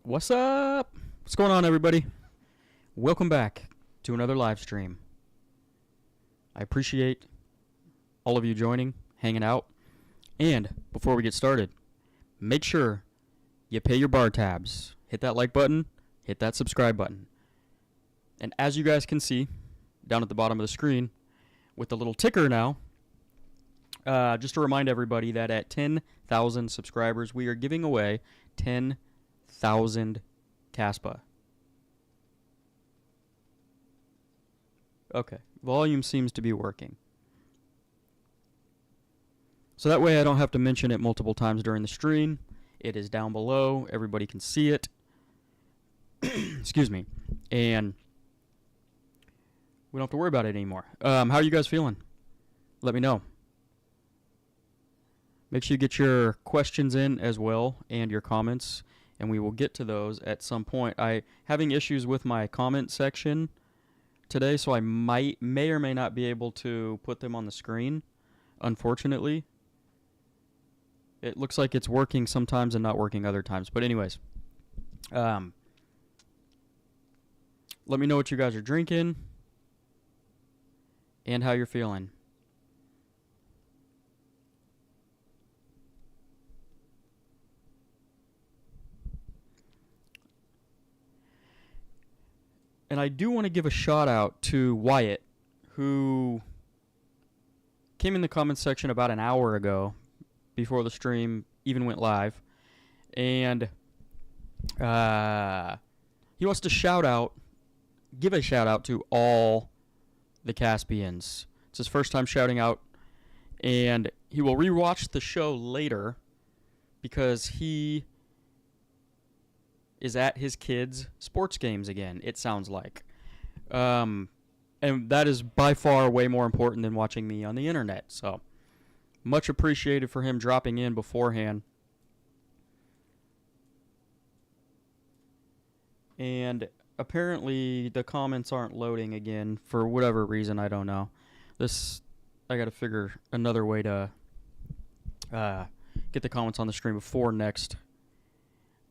What's up? What's going on, everybody? Welcome back to another live stream. I appreciate all of you joining, hanging out. And before we get started, make sure you pay your bar tabs. Hit that like button, hit that subscribe button. And as you guys can see down at the bottom of the screen with the little ticker now, just to remind everybody that at 10,000 subscribers, we are giving away 10,000 KASPA. Okay, volume seems to be working. So that way I don't have to mention it multiple times during the stream. It is down below. Everybody can see it. Excuse me. And we don't have to worry about it anymore. How are you guys feeling? Let me know. Make sure you get your questions in as well and your comments, and we will get to those at some point. I'm having issues with my comment section today, so I may or may not be able to put them on the screen, unfortunately. It looks like it's working sometimes and not working other times. But anyways, let me know what you guys are drinking and how you're feeling. And I do want to give a shout out to Wyatt, who came in the comments section about an hour ago before the stream even went live. And he wants to give a shout out to all the Caspians. It's his first time shouting out. And he will rewatch the show later because he is at his kids' sports games again, it sounds like. And that is by far way more important than watching me on the internet. So, much appreciated for him dropping in beforehand. And apparently the comments aren't loading again for whatever reason, I don't know. I got to figure another way to get the comments on the stream before next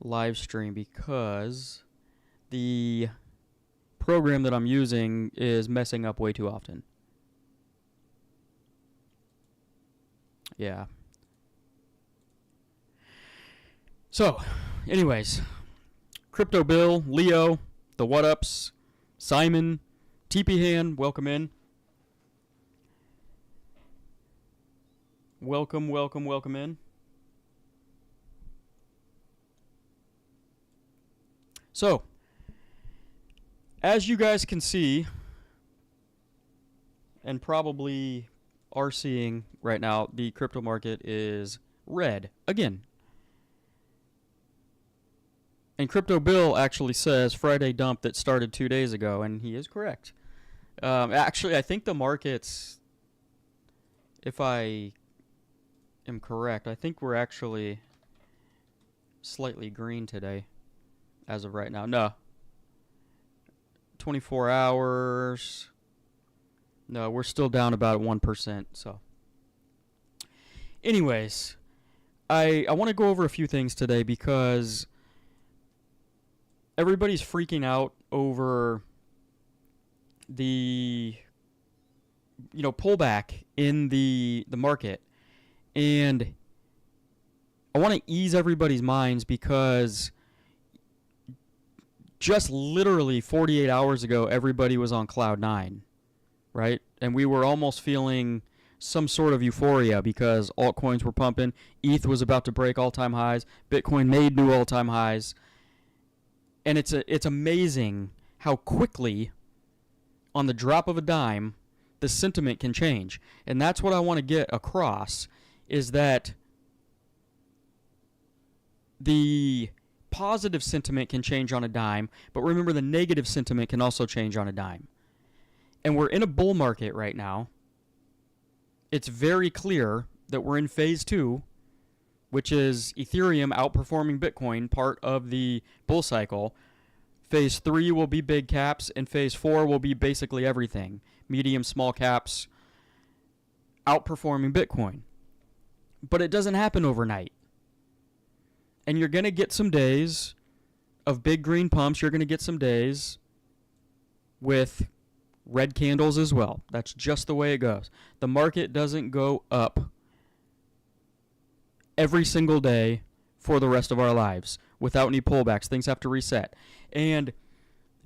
live stream, because the program that I'm using is messing up way too often. Yeah. So, anyways, Crypto Bill, Leo, the Whatups, Simon, TP Hand, welcome in. Welcome in. So, as you guys can see, and probably are seeing right now, the crypto market is red again. And Crypto Bill actually says Friday dump that started 2 days ago, and he is correct. Actually, I think the markets, if I am correct, I think we're actually slightly green today. As of right now. No. 24 hours. No, we're still down about 1%. So, anyways, I want to go over a few things today because everybody's freaking out over the pullback in the market. And I want to ease everybody's minds because just literally 48 hours ago, everybody was on cloud 9, right? And we were almost feeling some sort of euphoria because altcoins were pumping. ETH was about to break all-time highs. Bitcoin made new all-time highs. And it's amazing how quickly, on the drop of a dime, the sentiment can change. And that's what I want to get across, is that the positive sentiment can change on a dime, but remember the negative sentiment can also change on a dime. And we're in a bull market right now. It's very clear that we're in phase 2, which is Ethereum outperforming Bitcoin, part of the bull cycle. Phase 3 will be big caps, and phase 4 will be basically everything. Medium, small caps, outperforming Bitcoin. But it doesn't happen overnight. And you're going to get some days of big green pumps, you're going to get some days with red candles as well. That's just the way it goes. The market doesn't go up every single day for the rest of our lives without any pullbacks. Things have to reset. And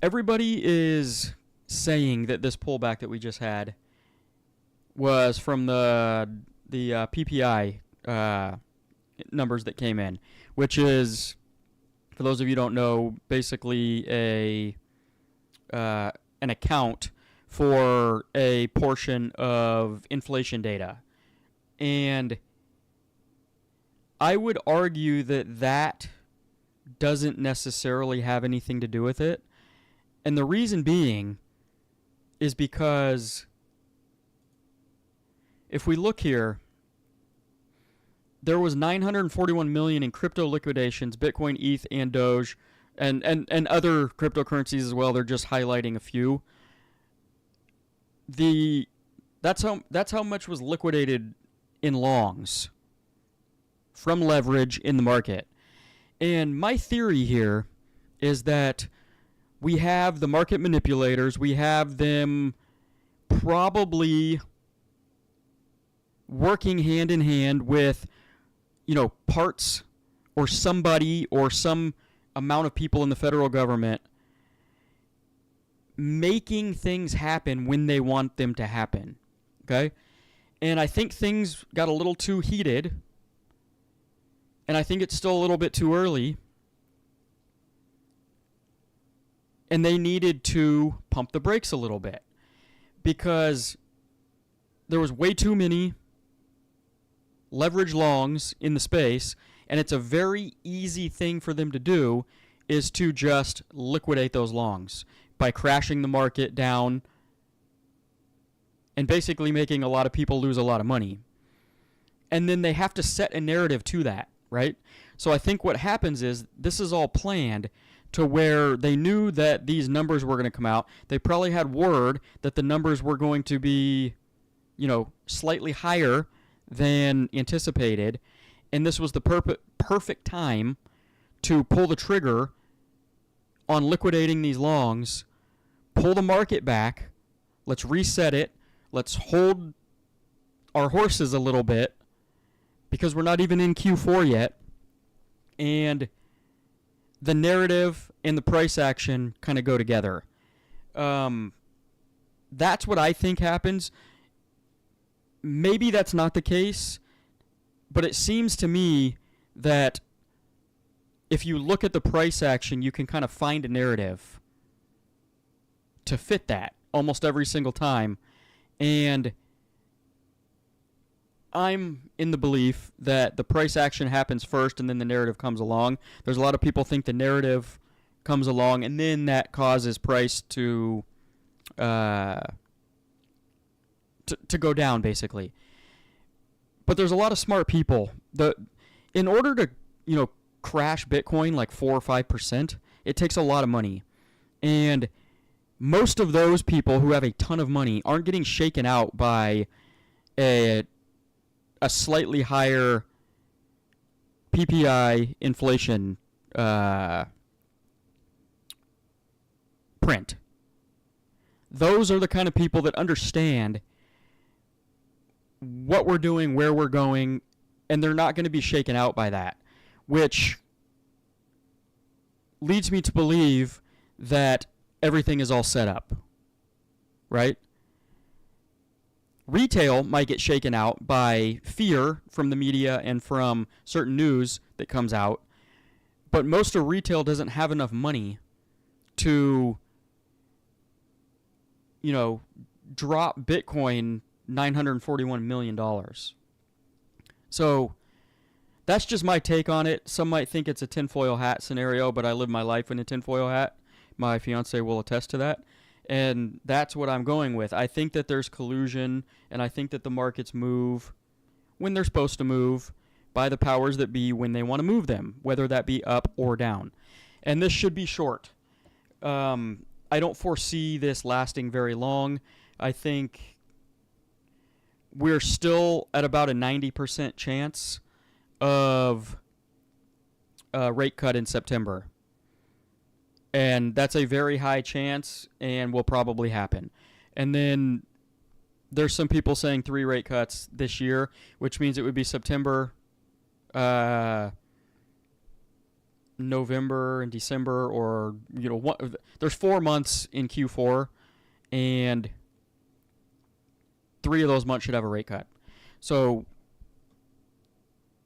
everybody is saying that this pullback that we just had was from the PPI numbers that came in, which is, for those of you who don't know, basically an account for a portion of inflation data. And I would argue that that doesn't necessarily have anything to do with it. And the reason being is because if we look here, there was 941 million in crypto liquidations, Bitcoin, ETH, and Doge, and other cryptocurrencies as well. They're just highlighting a few. That's how much was liquidated in longs from leverage in the market. And my theory here is that we have the market manipulators. We have them probably working hand in hand with, parts or somebody or some amount of people in the federal government making things happen when they want them to happen. Okay? And I think things got a little too heated. And I think it's still a little bit too early. And they needed to pump the brakes a little bit. Because there was way too many leverage longs in the space. And it's a very easy thing for them to do, is to just liquidate those longs by crashing the market down and basically making a lot of people lose a lot of money. And then they have to set a narrative to that, right? So I think what happens is this is all planned to where they knew that these numbers were going to come out. They probably had word that the numbers were going to be, slightly higher than anticipated. And this was the perfect time to pull the trigger on liquidating these longs, pull the market back, let's reset it, let's hold our horses a little bit, because we're not even in Q4 yet, and the narrative and the price action kind of go together. That's what I think happens. Maybe that's not the case, but it seems to me that if you look at the price action, you can kind of find a narrative to fit that almost every single time. And I'm in the belief that the price action happens first and then the narrative comes along. There's a lot of people think the narrative comes along and then that causes price to go down, basically. But there's a lot of smart people. In order to, crash Bitcoin like 4 or 5%, it takes a lot of money. And most of those people who have a ton of money aren't getting shaken out by a slightly higher PPI inflation print. Those are the kind of people that understand what we're doing, where we're going, and they're not going to be shaken out by that, which leads me to believe that everything is all set up, right? Retail might get shaken out by fear from the media and from certain news that comes out, but most of retail doesn't have enough money to, drop Bitcoin $941 million. So that's just my take on it. Some might think it's a tinfoil hat scenario, but I live my life in a tinfoil hat. My fiance will attest to that. And that's what I'm going with. I think that there's collusion, and I think that the markets move when they're supposed to move by the powers that be when they want to move them, whether that be up or down. And this should be short. I don't foresee this lasting very long. I think we're still at about a 90% chance of a rate cut in September. And that's a very high chance and will probably happen. And then there's some people saying 3 rate cuts this year, which means it would be September, November, and December, or, there's 4 months in Q4, and 3 of those months should have a rate cut. So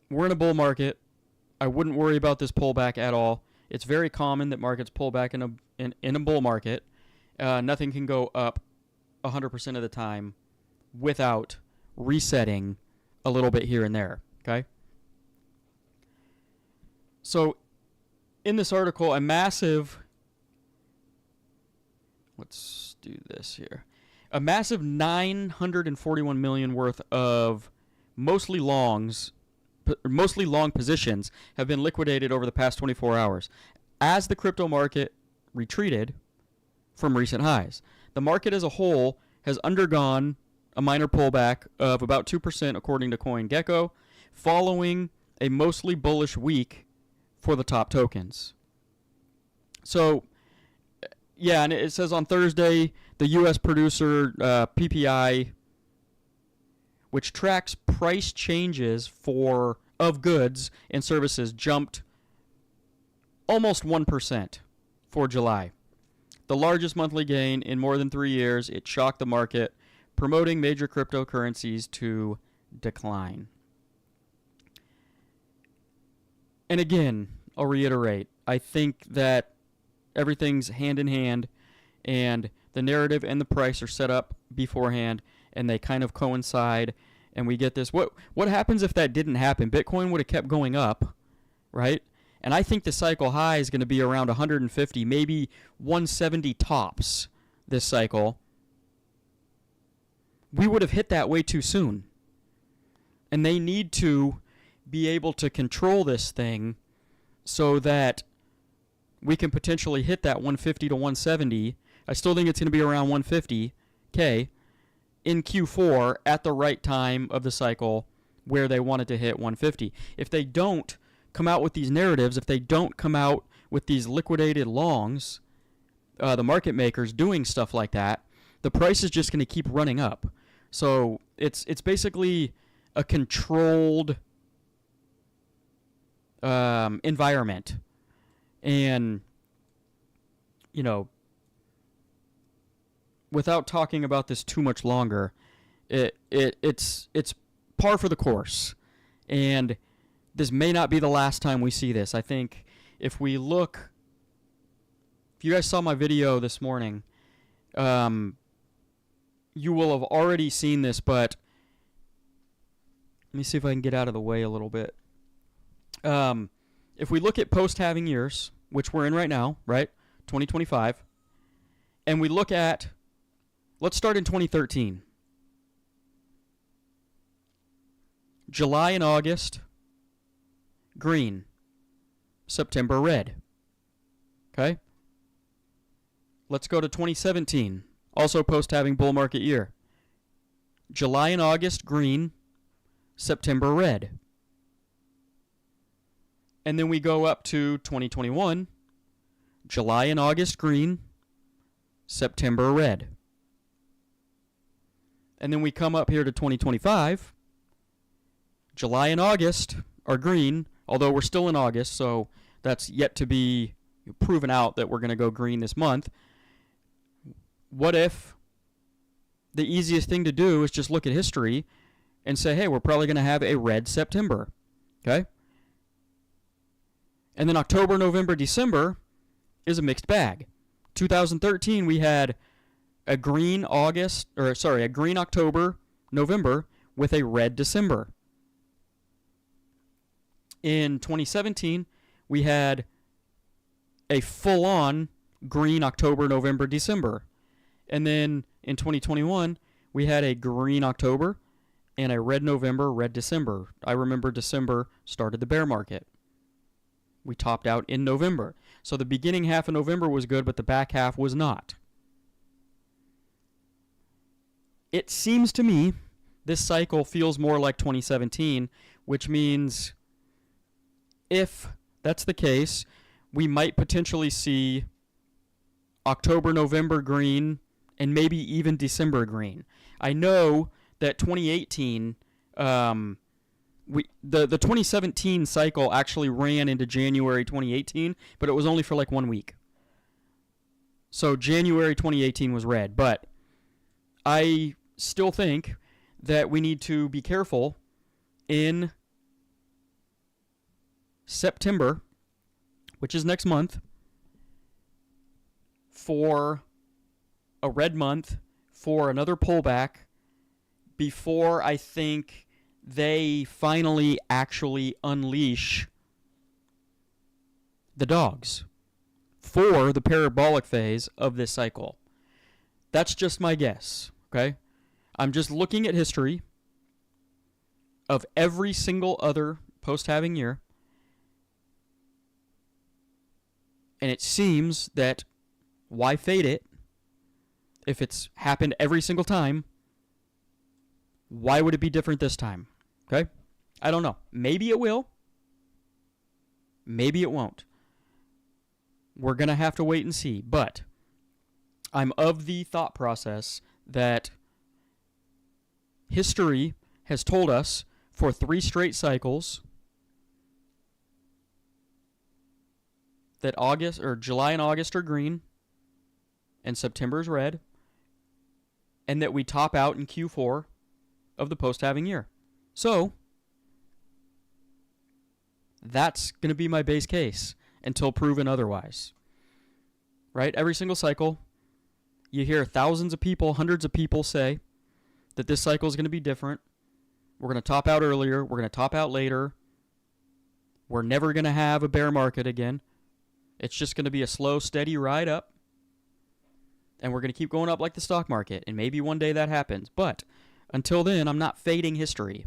we're in a bull market. I wouldn't worry about this pullback at all. It's very common that markets pull back in a bull market. Nothing can go up 100% of the time without resetting a little bit here and there, okay? So in this article, let's do this here. A massive $941 million worth of mostly long positions have been liquidated over the past 24 hours as the crypto market retreated from recent highs. The market as a whole has undergone a minor pullback of about 2% according to CoinGecko, following a mostly bullish week for the top tokens. So, yeah, and it says on Thursday, the U.S. producer PPI, which tracks price changes of goods and services, jumped almost 1% for July. The largest monthly gain in more than 3 years. It shocked the market, promoting major cryptocurrencies to decline. And again, I'll reiterate, I think that everything's hand in hand, and the narrative and the price are set up beforehand, and they kind of coincide, and we get this. What happens if that didn't happen? Bitcoin would have kept going up, right? And I think the cycle high is going to be around 150, maybe 170 tops this cycle. We would have hit that way too soon. And they need to be able to control this thing so that we can potentially hit that 150 to 170. I still think it's going to be around 150K in Q4 at the right time of the cycle where they wanted to hit 150. If they don't come out with these narratives, if they don't come out with these liquidated longs, the market makers doing stuff like that, the price is just going to keep running up. So it's basically a controlled environment. And, without talking about this too much longer, it's par for the course. And this may not be the last time we see this. I think if you guys saw my video this morning, you will have already seen this, but let me see if I can get out of the way a little bit. If we look at post-halving years, which we're in right now, right, 2025, and we look at, let's start in 2013. July and August, green. September, red. Okay? Let's go to 2017. Also post-halving bull market year. July and August, green. September, red. And then we go up to 2021. July and August, green. September, red. And then we come up here to 2025. July and August are green, although we're still in August, so that's yet to be proven out that we're going to go green this month. What if the easiest thing to do is just look at history and say, hey, we're probably going to have a red September, okay? And then October, November, December is a mixed bag. 2013, we had a green October, November with a red December. In 2017, we had a full-on green October, November, December. And then in 2021, we had a green October and a red November, red December. I remember December started the bear market. We topped out in November. So the beginning half of November was good, but the back half was not. It seems to me this cycle feels more like 2017, which means if that's the case, we might potentially see October, November green, and maybe even December green. I know that 2018, the 2017 cycle actually ran into January 2018, but it was only for like 1 week. So January 2018 was red, but I still think that we need to be careful in September, which is next month, for a red month, for another pullback, before I think they finally actually unleash the dogs for the parabolic phase of this cycle. That's just my guess, okay? I'm just looking at history of every single other post-halving year, and it seems that why fade it if it's happened every single time? Why would it be different this time? Okay? I don't know. Maybe it will. Maybe it won't. We're going to have to wait and see. But I'm of the thought process that history has told us for 3 straight cycles that August or July and August are green and September is red, and that we top out in Q4 of the post-halving year. So that's going to be my base case until proven otherwise. Right? Every single cycle, you hear thousands of people, hundreds of people say that this cycle is going to be different. We're going to top out earlier. We're going to top out later. We're never going to have a bear market again. It's just going to be a slow, steady ride up. And we're going to keep going up like the stock market. And maybe one day that happens. But until then, I'm not fading history.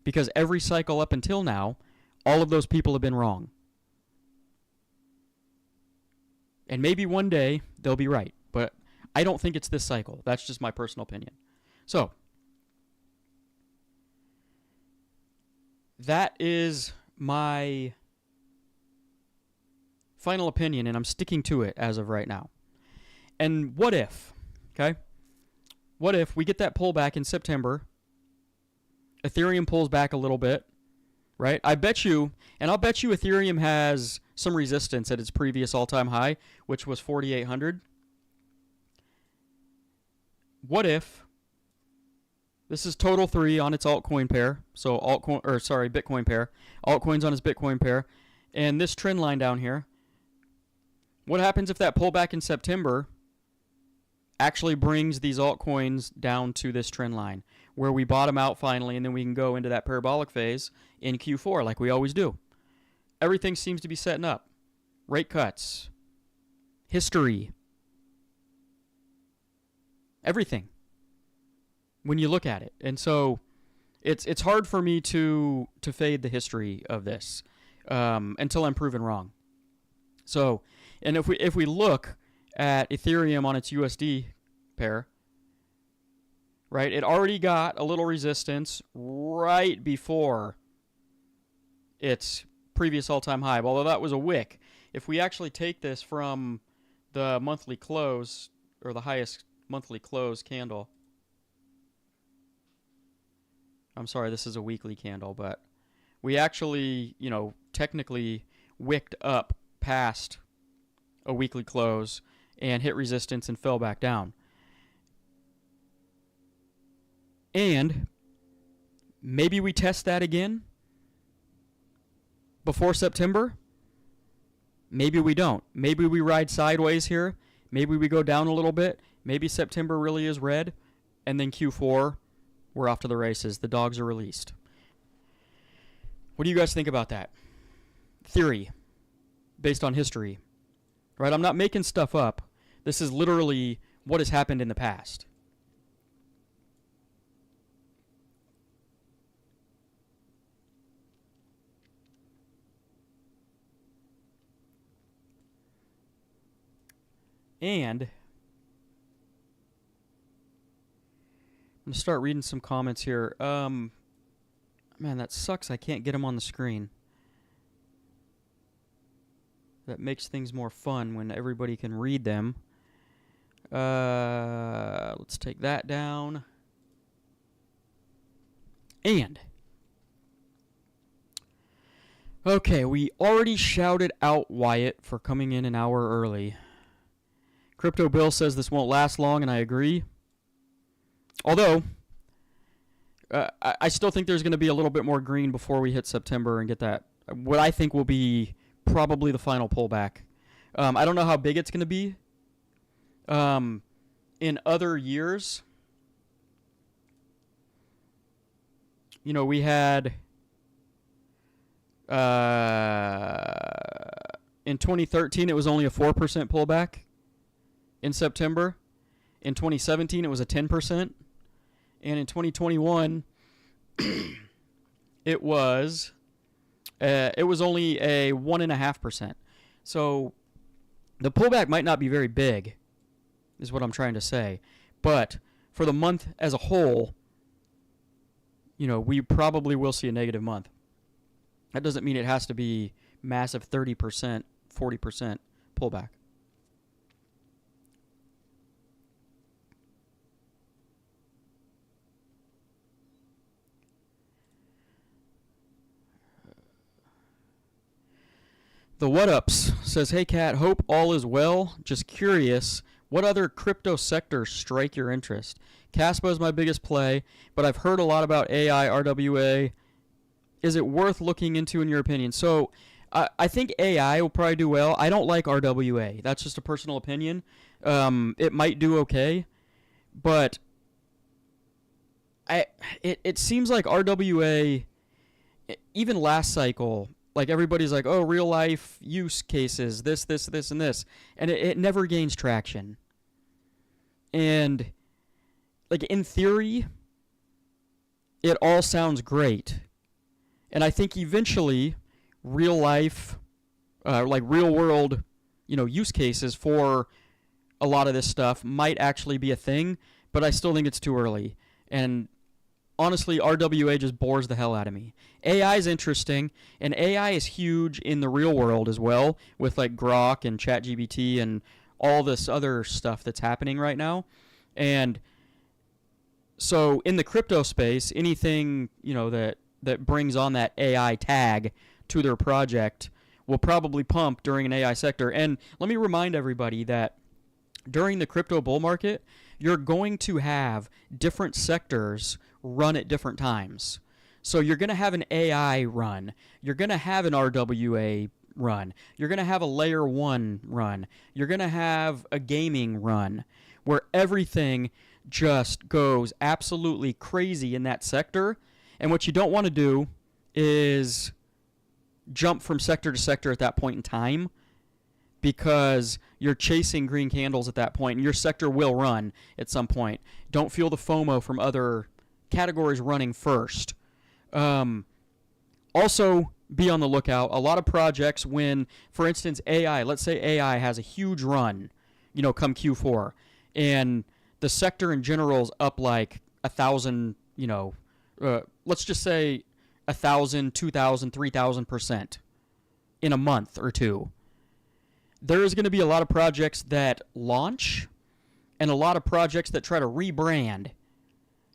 Because every cycle up until now, all of those people have been wrong. And maybe one day they'll be right. But I don't think it's this cycle. That's just my personal opinion. So, that is my final opinion, and I'm sticking to it as of right now. And what if, okay? What if we get that pullback in September, Ethereum pulls back a little bit, right? I bet you, and I'll bet you Ethereum has some resistance at its previous all-time high, which was 4,800. What if, this is total 3 on its altcoin pair, so Bitcoin pair, altcoins on its Bitcoin pair, and this trend line down here, what happens if that pullback in September actually brings these altcoins down to this trend line, where we bottom out finally, and then we can go into that parabolic phase in Q4 like we always do? Everything seems to be setting up. Rate cuts. History. Everything. When you look at it. And so it's hard for me to fade the history of this until I'm proven wrong. So, and if we look at Ethereum on its USD pair, right, it already got a little resistance right before its previous all-time high, although that was a wick. If we actually take this from the monthly close, or the highest monthly close candle, I'm sorry, this is a weekly candle, but we actually, technically wicked up past a weekly close and hit resistance and fell back down. And maybe we test that again before September. Maybe we don't. Maybe we ride sideways here. Maybe we go down a little bit. Maybe September really is red. And then Q4, we're off to the races. The dogs are released. What do you guys think about that? Theory, based on history. Right? I'm not making stuff up. This is literally what has happened in the past. And I'm going to start reading some comments here. Man, that sucks. I can't get them on the screen. that makes things more fun when everybody can read them. Let's take that down. And okay, we already shouted out Wyatt for coming in an hour early. Crypto Bill says this won't last long, and I agree. Although, I still think there's going to be a little bit more green before we hit September and get that, what I think will be probably the final pullback. I don't know how big it's going to be. In other years, you know, we had in 2013 it was only a 4% pullback in September. In 2017 it was a 10%, and in 2021 it was only a 1.5%. So the pullback might not be very big, is what I'm trying to say. But for the month as a whole, you know, we probably will see a negative month. That doesn't mean it has to be massive 30%, 40% pullback. The Whatups says, hey Kat, hope all is well. Just curious, what other crypto sectors strike your interest? KASPA is my biggest play, but I've heard a lot about AI, RWA. Is it worth looking into in your opinion? So I think AI will probably do well. I don't like RWA. That's just a personal opinion. It might do okay, but it seems like RWA, even last cycle, like everybody's like, oh, real life use cases, this, and this. And it never gains traction. And like in theory, it all sounds great. And I think eventually real life, like real world, you know, use cases for a lot of this stuff might actually be a thing, but I still think it's too early. And honestly, RWA just bores the hell out of me. AI is interesting, and AI is huge in the real world as well, with like Grok and ChatGPT and all this other stuff that's happening right now. And so in the crypto space, anything, you know, that brings on that AI tag to their project will probably pump during an AI sector. And let me remind everybody that during the crypto bull market, you're going to have different sectors run at different times. So you're going to have an AI run. You're going to have an RWA run. You're going to have a layer 1 run. You're going to have a gaming run where everything just goes absolutely crazy in that sector. And what you don't want to do is jump from sector to sector at that point in time, because you're chasing green candles at that point, and your sector will run at some point. Don't feel the FOMO from other categories running first. Also, be on the lookout. A lot of projects, when, for instance, AI, let's say AI has a huge run, you know, come Q4, and the sector in general is up like 1,000, you know, let's just say 1,000, 2,000, 3,000% in a month or two. There is going to be a lot of projects that launch and a lot of projects that try to rebrand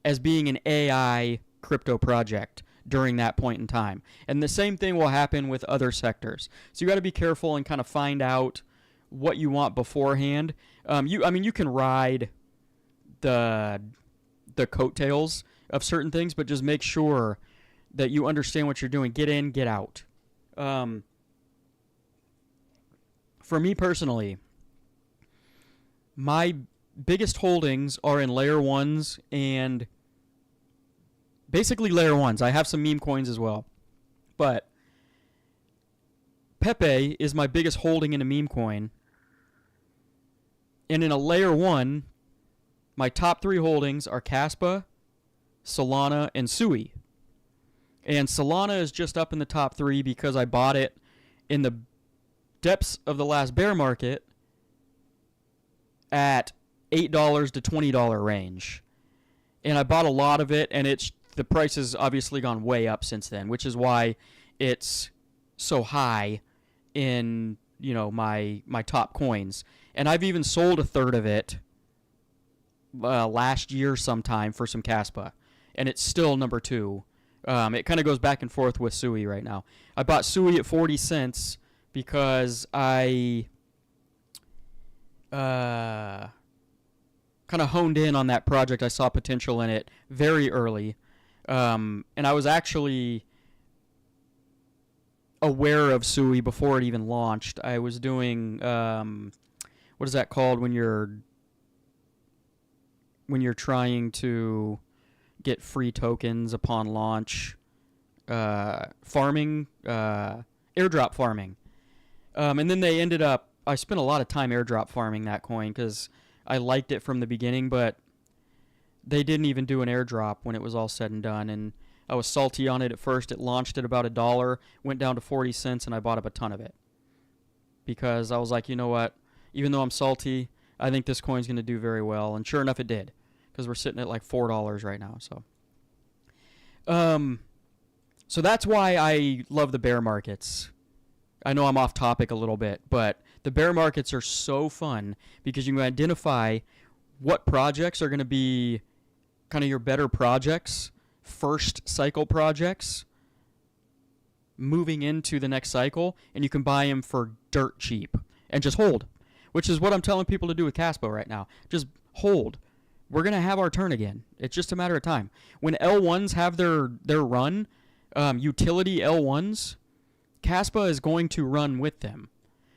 as being an AI crypto project during that point in time. And the same thing will happen with other sectors. So you got to be careful and kind of find out what you want beforehand. You can ride the coattails of certain things, but just make sure that you understand what you're doing. Get in, get out. For me personally, my biggest holdings are in layer 1s and basically layer 1s. I have some meme coins as well. But Pepe is my biggest holding in a meme coin. And in a layer 1, my top 3 holdings are KASPA, Solana, and Sui. And Solana is just up in the top 3 because I bought it in the depths of the last bear market at $8 to $20 range. And I bought a lot of it, and the price has obviously gone way up since then, which is why it's so high in my top coins. And I've even sold a third of it last year sometime for some KASPA, and it's still number 2. It kind of goes back and forth with Sui right now. I bought Sui at 40 cents because I kind of honed in on that project. I saw potential in it very early, and I was actually aware of Sui before it even launched. I was doing what is that called when you're trying to get free tokens upon launch? Farming, airdrop farming. And then they ended up, I spent a lot of time airdrop farming that coin because I liked it from the beginning, but they didn't even do an airdrop when it was all said and done. And I was salty on it at first. It launched at about $1, went down to 40 cents, and I bought up a ton of it. Because I was like, you know what? Even though I'm salty, I think this coin's going to do very well. And sure enough, it did. Because we're sitting at like $4 right now. So that's why I love the bear markets. I know I'm off topic a little bit, but the bear markets are so fun because you can identify what projects are going to be kind of your better projects, first cycle projects, moving into the next cycle, and you can buy them for dirt cheap and just hold, which is what I'm telling people to do with KASPA right now. Just hold. We're going to have our turn again. It's just a matter of time. When L1s have their run, utility L1s, KASPA is going to run with them.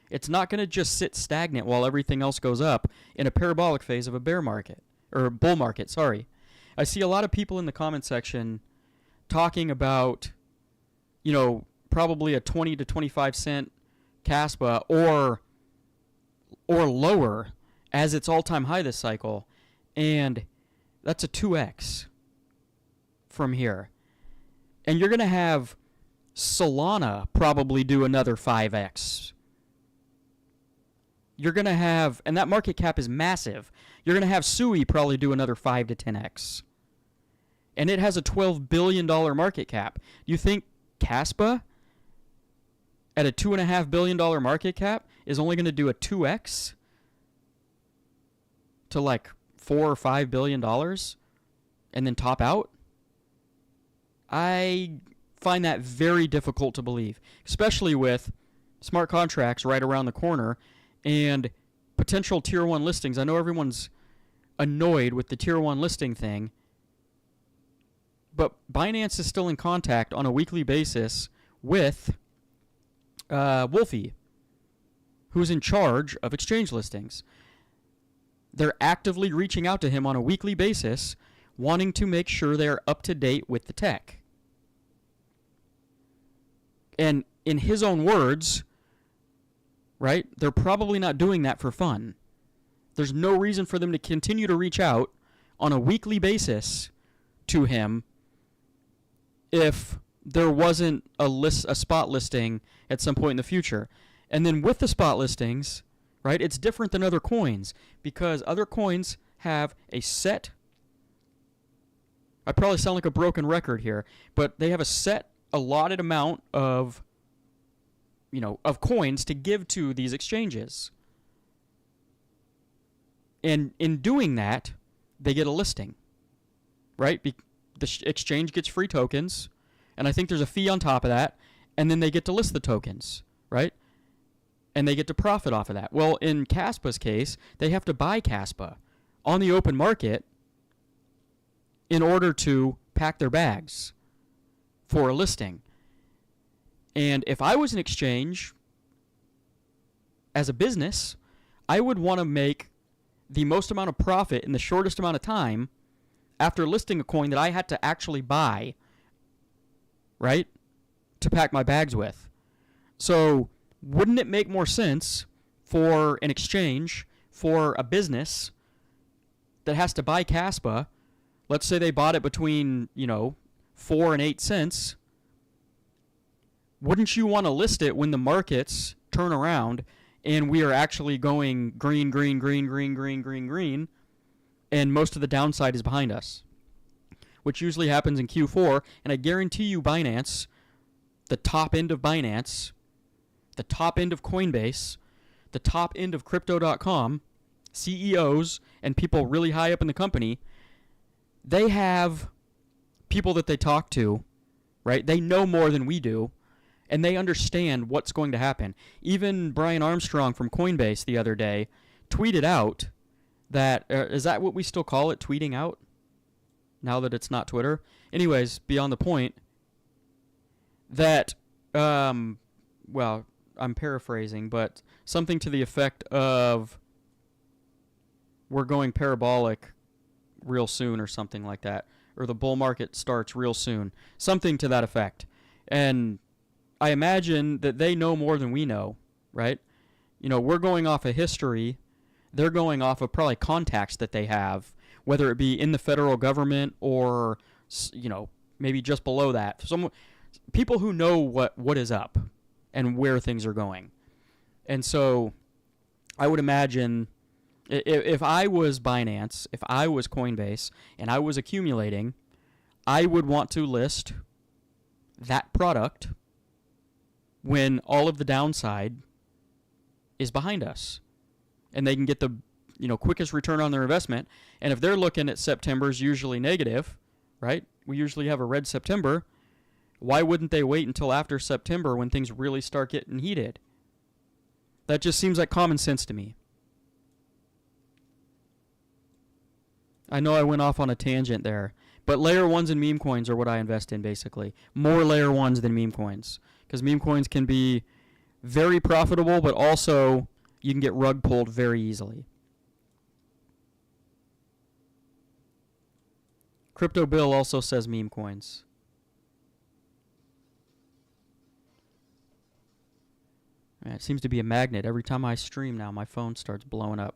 It's not going to just sit stagnant while everything else goes up in a parabolic phase of a bear market, or bull market, sorry. I see a lot of people in the comment section talking about, probably a 20 to 25 cent KASPA or lower as its all-time high this cycle, and that's a 2x from here. And you're going to have Solana probably do another 5x. You're going to have, and that market cap is massive, you're going to have Sui probably do another 5 to 10x. And it has a $12 billion market cap. You think KASPA at a $2.5 billion market cap is only going to do a 2x to like $4 or $5 billion and then top out? I find that very difficult to believe, especially with smart contracts right around the corner and potential tier 1 listings. I know everyone's annoyed with the tier 1 listing thing, but Binance is still in contact on a weekly basis with Wolfie, who's in charge of exchange listings. They're actively reaching out to him on a weekly basis, wanting to make sure they're up to date with the tech. And in his own words, right, they're probably not doing that for fun. There's no reason for them to continue to reach out on a weekly basis to him if there wasn't a spot listing at some point in the future. And then with the spot listings, right, it's different than other coins because other coins have a set, I probably sound like a broken record here, but they have a set allotted amount of coins to give to these exchanges. And in doing that, they get a listing, right? The exchange gets free tokens, and I think there's a fee on top of that, and then they get to list the tokens, right? And they get to profit off of that. Well, in KASPA's case, they have to buy KASPA on the open market in order to pack their bags for a listing. And if I was an exchange, as a business, I would want to make the most amount of profit in the shortest amount of time after listing a coin that I had to actually buy, right, to pack my bags with. So wouldn't it make more sense for an exchange, for a business that has to buy KASPA, let's say they bought it between, 4 and 8 cents, wouldn't you want to list it when the markets turn around and we are actually going green, green, green, green, green, green, green, and most of the downside is behind us, which usually happens in Q4, and I guarantee you Binance, the top end of Binance, the top end of Coinbase, the top end of crypto.com, CEOs, and people really high up in the company, they have people that they talk to, right? They know more than we do, and they understand what's going to happen. Even Brian Armstrong from Coinbase the other day tweeted out that, is that what we still call it, tweeting out? Now that it's not Twitter? Anyways, beyond the point, that, well, I'm paraphrasing, but something to the effect of we're going parabolic real soon or something like that, or the bull market starts real soon, something to that effect. And I imagine that they know more than we know, right? We're going off of history. They're going off of probably contacts that they have, whether it be in the federal government or, maybe just below that. Some people who know what is up and where things are going. And so I would imagine if I was Binance, if I was Coinbase, and I was accumulating, I would want to list that product when all of the downside is behind us. And they can get the quickest return on their investment. And if they're looking at September's usually negative, right? We usually have a red September. Why wouldn't they wait until after September when things really start getting heated? That just seems like common sense to me. I know I went off on a tangent there, but layer ones and meme coins are what I invest in, basically. More layer ones than meme coins, because meme coins can be very profitable, but also you can get rug pulled very easily. Crypto Bill also says meme coins. Man, it seems to be a magnet. Every time I stream now, my phone starts blowing up.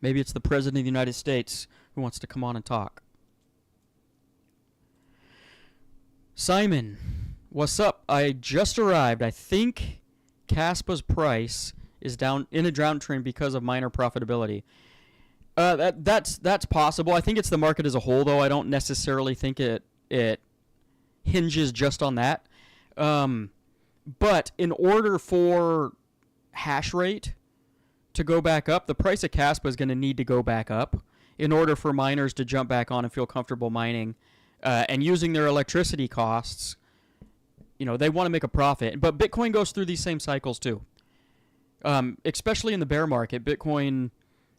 Maybe it's the President of the United States who wants to come on and talk. Simon, what's up? I just arrived. I think KASPA's price is down in a downtrend because of miner profitability. That's possible. I think it's the market as a whole, though. I don't necessarily think it hinges just on that. But in order for hash rate to go back up, the price of KASPA is going to need to go back up in order for miners to jump back on and feel comfortable mining and using their electricity costs. They want to make a profit. But Bitcoin goes through these same cycles too. Especially in the bear market, Bitcoin,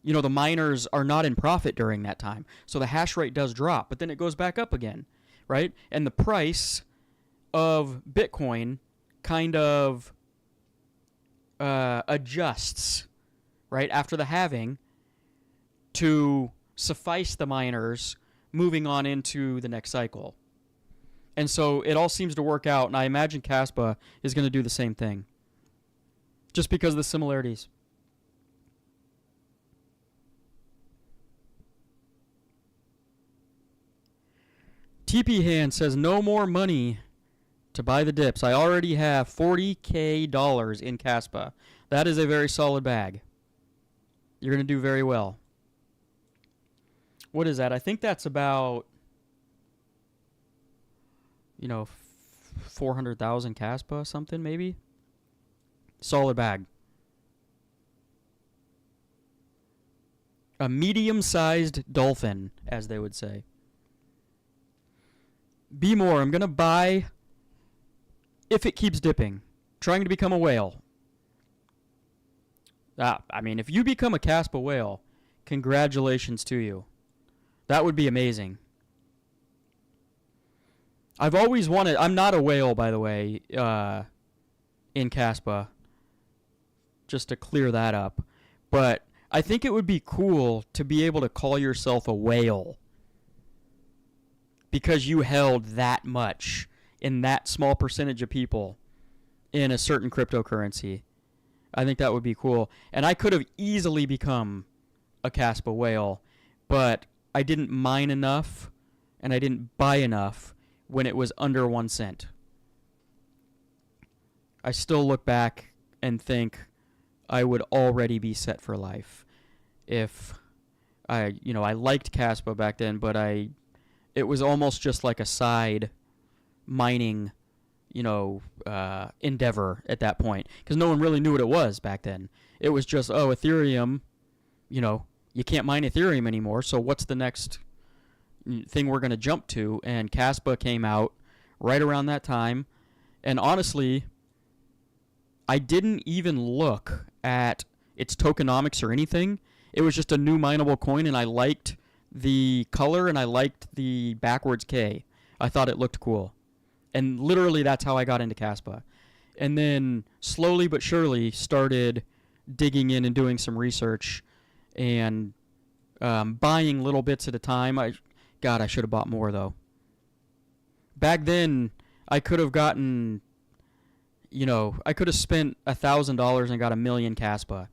the miners are not in profit during that time. So the hash rate does drop, but then it goes back up again, right? And the price of Bitcoin kind of adjusts, right, after the halving to suffice the miners moving on into the next cycle. And so it all seems to work out, and I imagine KASPA is going to do the same thing just because of the similarities. TP Hand says, no more money to buy the dips. I already have $40K in KASPA. That is a very solid bag. You're going to do very well. What is that? I think that's about, 400,000 KASPA, something maybe. Solid bag. A medium-sized dolphin, as they would say. Be more. I'm going to buy if it keeps dipping. Trying to become a whale. If you become a KASPA whale, congratulations to you. That would be amazing. I've always wanted... I'm not a whale, by the way, in KASPA. Just to clear that up. But I think it would be cool to be able to call yourself a whale. Because you held that much in that small percentage of people in a certain cryptocurrency. I think that would be cool. And I could have easily become a KASPA whale, but I didn't mine enough and I didn't buy enough when it was under 1 cent. I still look back and think I would already be set for life if I liked KASPA back then, but it was almost just like a side mining, endeavor at that point, because no one really knew what it was back then. It was just, oh, Ethereum, you can't mine Ethereum anymore, so what's the next thing we're going to jump to? And KASPA came out right around that time, and honestly, I didn't even look at its tokenomics or anything. It was just a new mineable coin, and I liked the color, and I liked the backwards K. I thought it looked cool. And literally that's how I got into KASPA. And then slowly but surely started digging in and doing some research and buying little bits at a time. I should have bought more, though. Back then, I could have gotten, I could have spent $1,000 and got 1 million KASPA.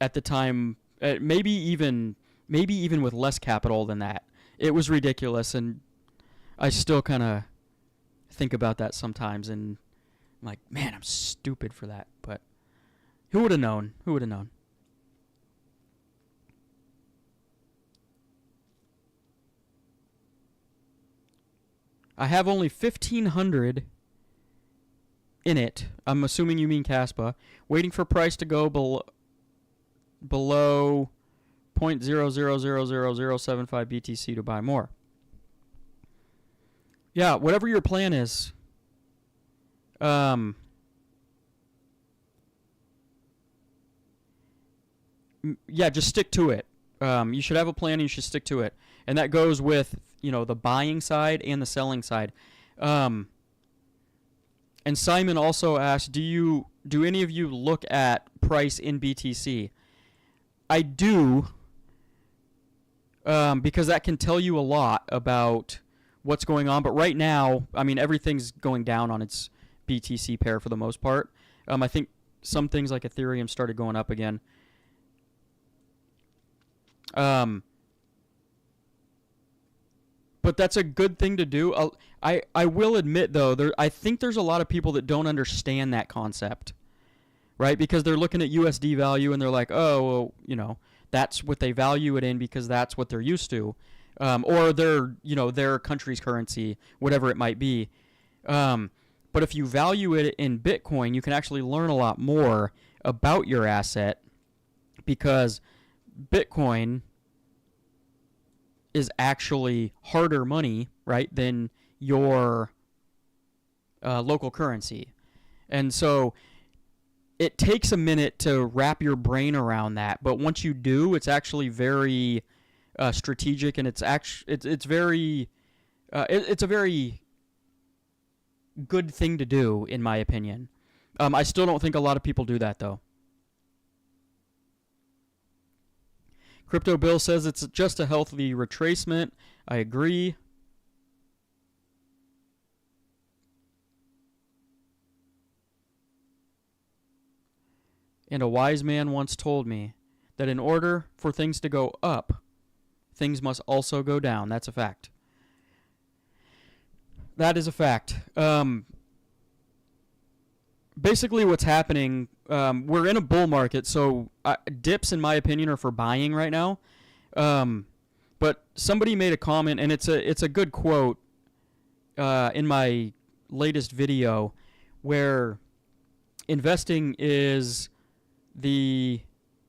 At the time, maybe even with less capital than that. It was ridiculous, and I still kind of think about that sometimes, and I'm like, man, I'm stupid for that. But who would have known? Who would have known? I have only 1,500 in it. I'm assuming you mean KASPA. Waiting for price to go below 0.000075 BTC to buy more. Yeah, whatever your plan is. Yeah, just stick to it. You should have a plan and you should stick to it. And that goes with, the buying side and the selling side. And Simon also asked, do any of you look at price in BTC? I do, because that can tell you a lot about what's going on. But right now, everything's going down on its BTC pair for the most part. I think some things like Ethereum started going up again. But that's a good thing to do. I will admit, though, I think there's a lot of people that don't understand that concept, right? Because they're looking at USD value and they're like, oh, well, that's what they value it in because that's what they're used to. Or their country's currency, whatever it might be. But if you value it in Bitcoin, you can actually learn a lot more about your asset because Bitcoin is actually harder money, right, than your local currency. And so it takes a minute to wrap your brain around that, but once you do, it's actually very strategic, and it's a very good thing to do, in my opinion. I still don't think a lot of people do that, though. Crypto Bill says it's just a healthy retracement. I agree. And a wise man once told me that in order for things to go up, things must also go down. That's a fact. That is a fact. Basically what's happening, we're in a bull market, so dips, in my opinion, are for buying right now. But somebody made a comment, and it's a good quote in my latest video, where investing is the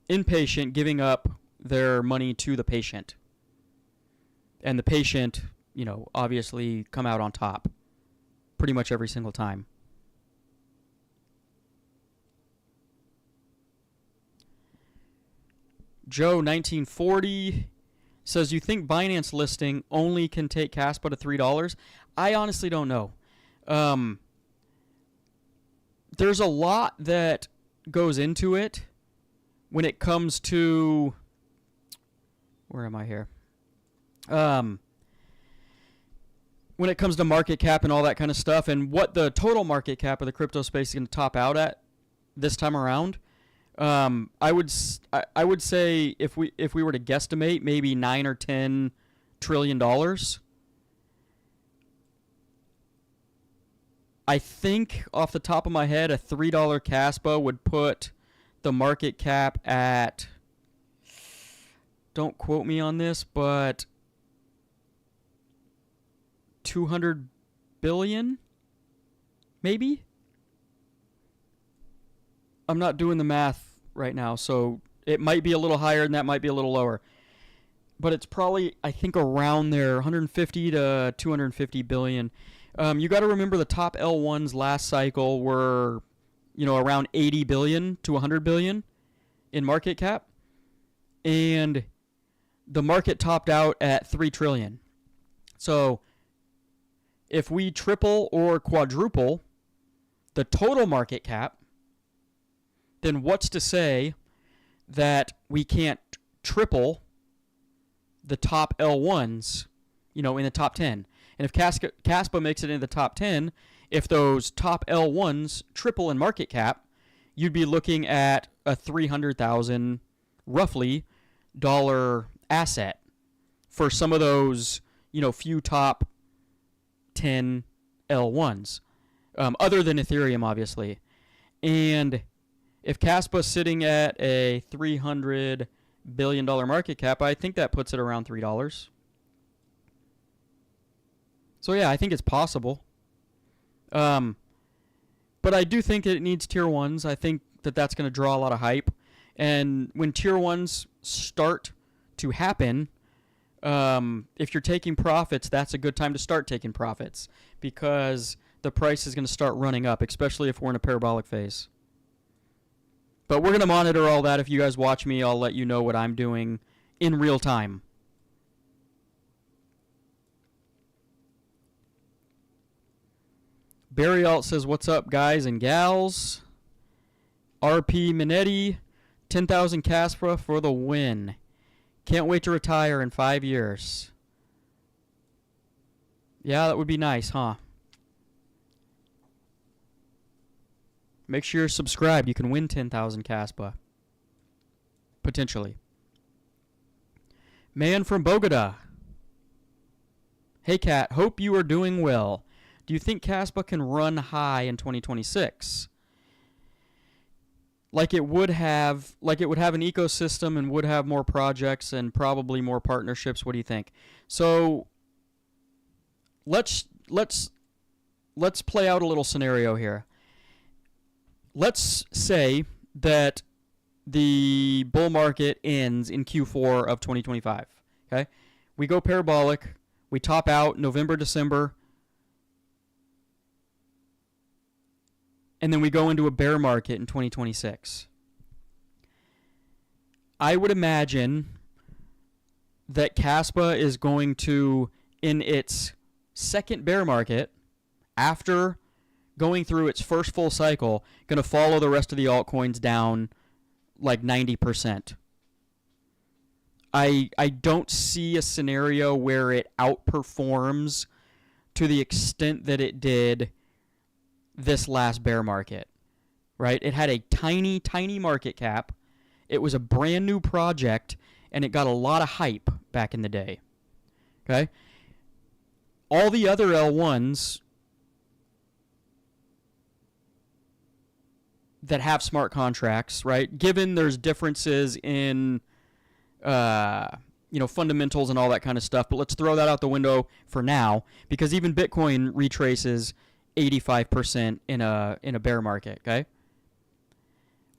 inpatient giving up their money to the patient. And the patient, obviously come out on top pretty much every single time. Joe 1940 says, you think Binance listing only can take KASPA to $3? I honestly don't know. There's a lot that goes into it when it comes to, where am I here? When it comes to market cap and all that kind of stuff, and what the total market cap of the crypto space is going to top out at this time around. I would say if we were to guesstimate, maybe $9 or $10 trillion. I think off the top of my head, a $3 KASPA would put the market cap at, don't quote me on this, but 200 billion. maybe? I'm not doing the math right now, so it might be a little higher and that might be a little lower. But it's probably, I think, around there, 150 to 250 billion. You got to remember the top L1s last cycle were, around 80 billion to 100 billion in market cap. And the market topped out at 3 trillion. So if we triple or quadruple the total market cap, then what's to say that we can't triple the top L1s, in the top 10? And if KASPA makes it into the top 10, if those top L1s triple in market cap, you'd be looking at a $300,000 roughly dollar asset for some of those, few top 10 L1s, other than Ethereum, obviously. And if KASPA's sitting at a $300 billion market cap, I think that puts it around $3. So yeah, I think it's possible. But I do think that it needs tier ones. I think that that's going to draw a lot of hype. And when tier ones start to happen, if you're taking profits, that's a good time to start taking profits because the price is going to start running up, especially if we're in a parabolic phase. But we're going to monitor all that. If you guys watch me, I'll let you know what I'm doing in real time. Barry Alt says, what's up, guys and gals? RP Minetti, 10,000 KASPA for the win. Can't wait to retire in 5 years. Yeah, that would be nice, huh? Make sure you're subscribed. You can win 10,000 KASPA. Potentially. Man from Bogota. Hey, Kat. Hope you are doing well. Do you think KASPA can run high in 2026? Like it would have an ecosystem and would have more projects and probably more partnerships. What do you think? So let's play out a little scenario here. Let's say that the bull market ends in Q4 of 2025. Okay? We go parabolic. We top out November, December. And then we go into a bear market in 2026. I would imagine that KASPA is going to, in its second bear market, after going through its first full cycle, going to follow the rest of the altcoins down like 90%. I don't see a scenario where it outperforms to the extent that it did this last bear market, right? It had a tiny, tiny market cap. It was a brand new project, and it got a lot of hype back in the day, okay? All the other L1s that have smart contracts, right? Given there's differences in, fundamentals and all that kind of stuff, but let's throw that out the window for now because even Bitcoin retraces 85% in a bear market, okay?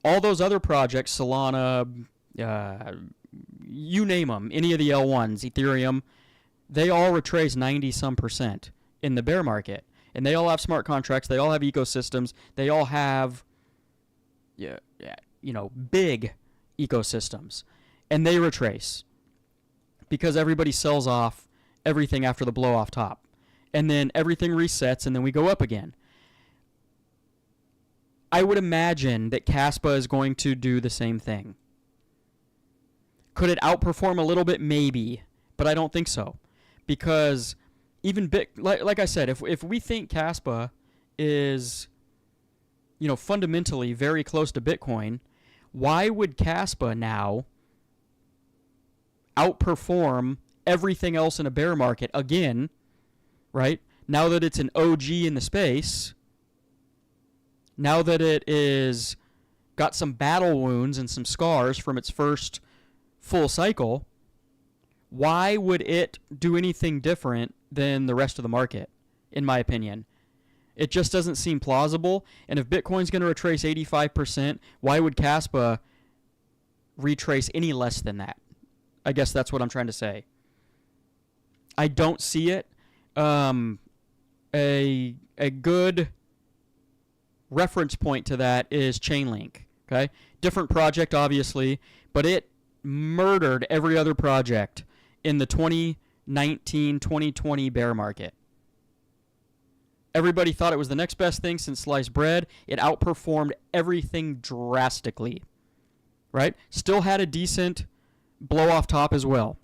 All those other projects, Solana, you name them, any of the L1s, Ethereum, they all retrace 90-some% in the bear market. And they all have smart contracts. They all have ecosystems. They all have big ecosystems. And they retrace because everybody sells off everything after the blow off top. And then everything resets, and then we go up again. I would imagine that KASPA is going to do the same thing. Could it outperform a little bit? Maybe, but I don't think so. Because even like I said, if we think KASPA is, fundamentally very close to Bitcoin, why would KASPA now outperform everything else in a bear market again? Right? Now that it's an OG in the space, now that it is got some battle wounds and some scars from its first full cycle, why would it do anything different than the rest of the market, in my opinion? It just doesn't seem plausible. And if Bitcoin's going to retrace 85%, why would KASPA retrace any less than that? I guess that's what I'm trying to say. I don't see it. A good reference point to that is Chainlink. Okay, different project obviously, but it murdered every other project in the 2019-2020 bear market. Everybody thought it was the next best thing since sliced bread. It outperformed everything drastically. Right? Still had a decent blow off top as well.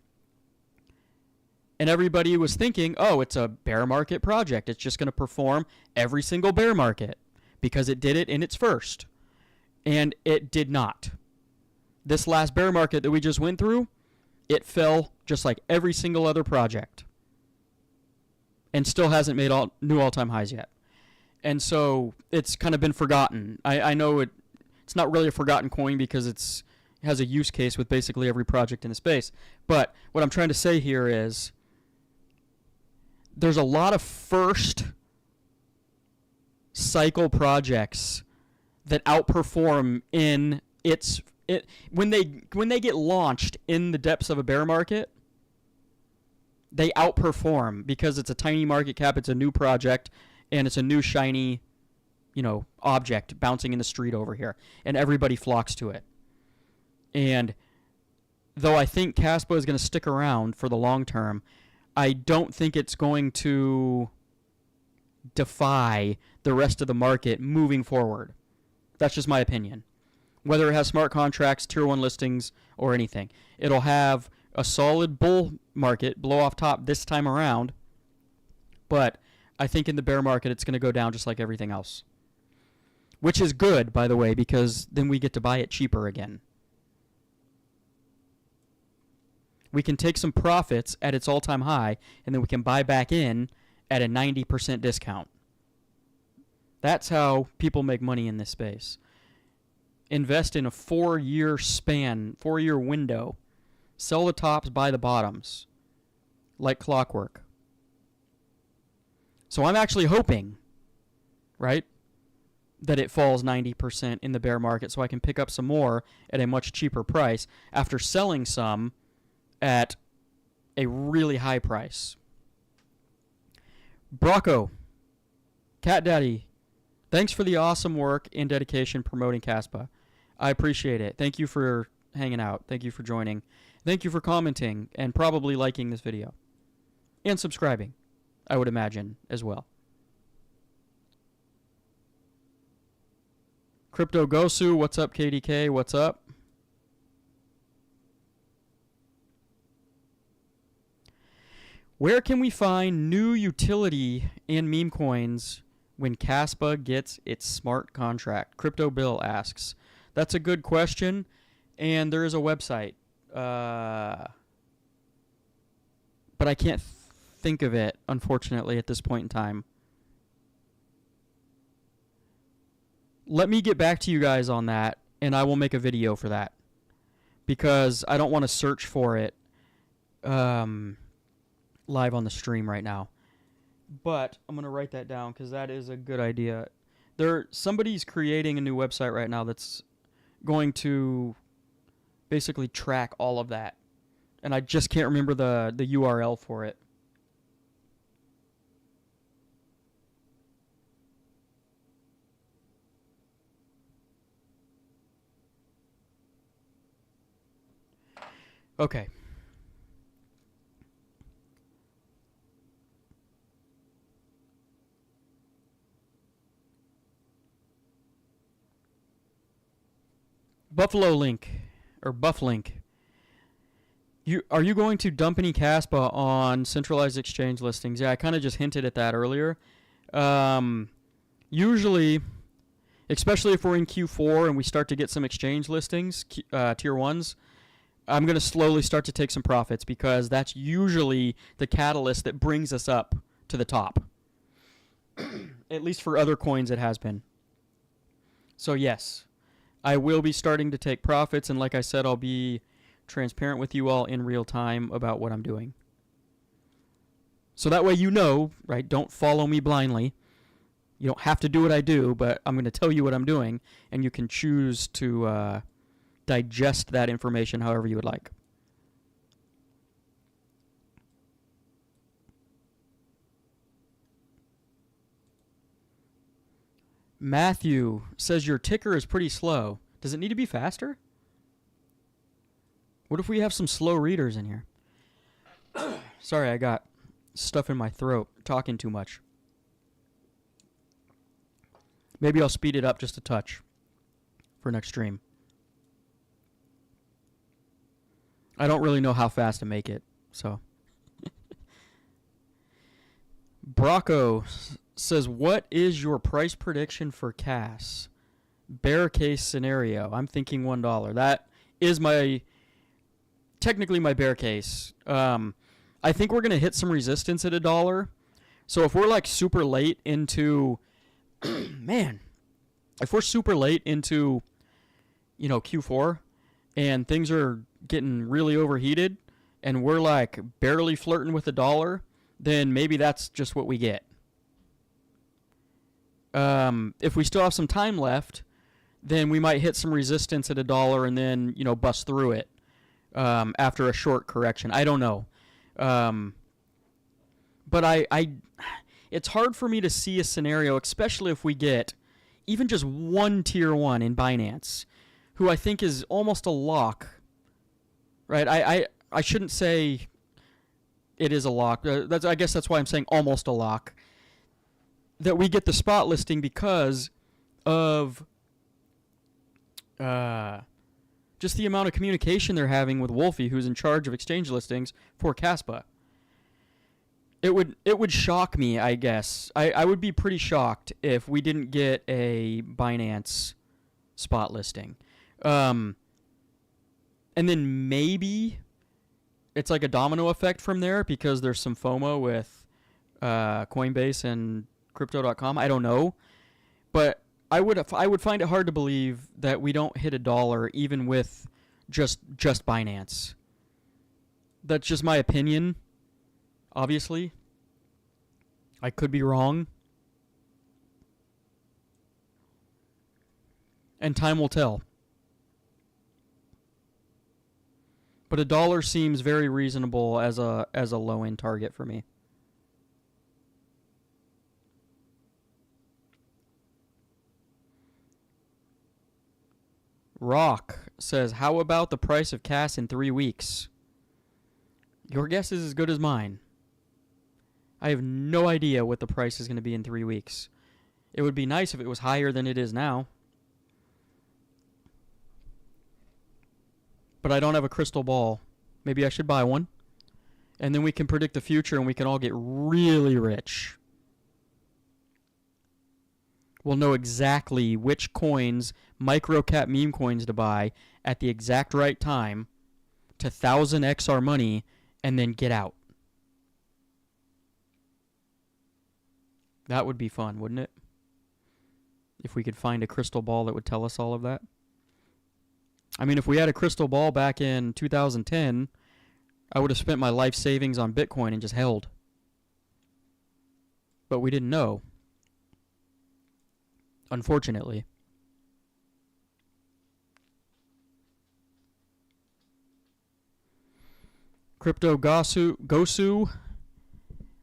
And everybody was thinking, oh, it's a bear market project. It's just going to perform every single bear market because it did it in its first. And it did not. This last bear market that we just went through, it fell just like every single other project. And still hasn't made new all-time highs yet. And so it's kind of been forgotten. I know it's not really a forgotten coin because it has a use case with basically every project in the space. But what I'm trying to say here is there's a lot of first cycle projects that outperform in when they get launched in the depths of a bear market. They outperform because it's a tiny market cap, it's a new project, and it's a new shiny, object bouncing in the street over here, and everybody flocks to it. And though I think KASPA is going to stick around for the long term, I don't think it's going to defy the rest of the market moving forward. That's just my opinion. Whether it has smart contracts, tier 1 listings, or anything. It'll have a solid bull market, blow off top this time around, but I think in the bear market it's going to go down just like everything else. Which is good, by the way, because then we get to buy it cheaper again. We can take some profits at its all-time high, and then we can buy back in at a 90% discount. That's how people make money in this space. Invest in a 4-year span, 4-year window. Sell the tops, buy the bottoms. Like clockwork. So I'm actually hoping, right, that it falls 90% in the bear market so I can pick up some more at a much cheaper price after selling some at a really high price. Brocco, Cat Daddy, thanks for the awesome work and dedication promoting KASPA. I appreciate it. Thank you for hanging out. Thank you for joining. Thank you for commenting and probably liking this video. And subscribing, I would imagine, as well. Crypto Gosu, what's up, KDK? What's up? Where can we find new utility and meme coins when KASPA gets its smart contract? Crypto Bill asks. That's a good question, and there is a website. But I can't think of it, unfortunately, at this point in time. Let me get back to you guys on that, and I will make a video for that. Because I don't want to search for it live on the stream right now. But I'm going to write that down because that is a good idea. Somebody's creating a new website right now that's going to basically track all of that. And I just can't remember the URL for it. Okay. Buffalo Link, or Bufflink. Are you going to dump any KASPA on centralized exchange listings? Yeah, I kind of just hinted at that earlier. Usually, especially if we're in Q4 and we start to get some exchange listings, tier 1s, I'm going to slowly start to take some profits because that's usually the catalyst that brings us up to the top. At least for other coins it has been. So yes, I will be starting to take profits, and like I said, I'll be transparent with you all in real time about what I'm doing. So that way you know, right? Don't follow me blindly. You don't have to do what I do, but I'm going to tell you what I'm doing, and you can choose to digest that information however you would like. Matthew says your ticker is pretty slow. Does it need to be faster? What if we have some slow readers in here? Sorry, I got stuff in my throat talking too much. Maybe I'll speed it up just a touch for next stream. I don't really know how fast to make it, so. Brocco says, what is your price prediction for CAS? Bear case scenario. I'm thinking $1. That is technically my bear case. I think we're going to hit some resistance at $1. So if we're like super late into, man, if we're super late into, Q4 and things are getting really overheated and we're like barely flirting with $1, then maybe that's just what we get. If we still have some time left, then we might hit some resistance at $1 and then, bust through it after a short correction. I don't know. But it's hard for me to see a scenario, especially if we get even just one tier 1 in Binance, who I think is almost a lock, right? I shouldn't say it is a lock. I guess that's why I'm saying almost a lock. That we get the spot listing because of just the amount of communication they're having with Wolfie, who's in charge of exchange listings for KASPA. It would shock me, I guess. I would be pretty shocked if we didn't get a Binance spot listing. And then maybe it's like a domino effect from there because there's some FOMO with Coinbase and Crypto.com. I don't know. But I would find it hard to believe that we don't hit $1 even with just Binance. That's just my opinion. Obviously, I could be wrong. And time will tell. But $1 seems very reasonable as a low-end target for me. Rock says, how about the price of CAS in 3 weeks? Your guess is as good as mine. I have no idea what the price is going to be in 3 weeks. It would be nice if it was higher than it is now. But I don't have a crystal ball. Maybe I should buy one. And then we can predict the future and we can all get really rich. We'll know exactly which coins, micro-cap meme coins to buy at the exact right time to 1000x our money and then get out. That would be fun, wouldn't it? If we could find a crystal ball that would tell us all of that. I mean, if we had a crystal ball back in 2010, I would have spent my life savings on Bitcoin and just held. But we didn't know. Unfortunately. Crypto Gosu.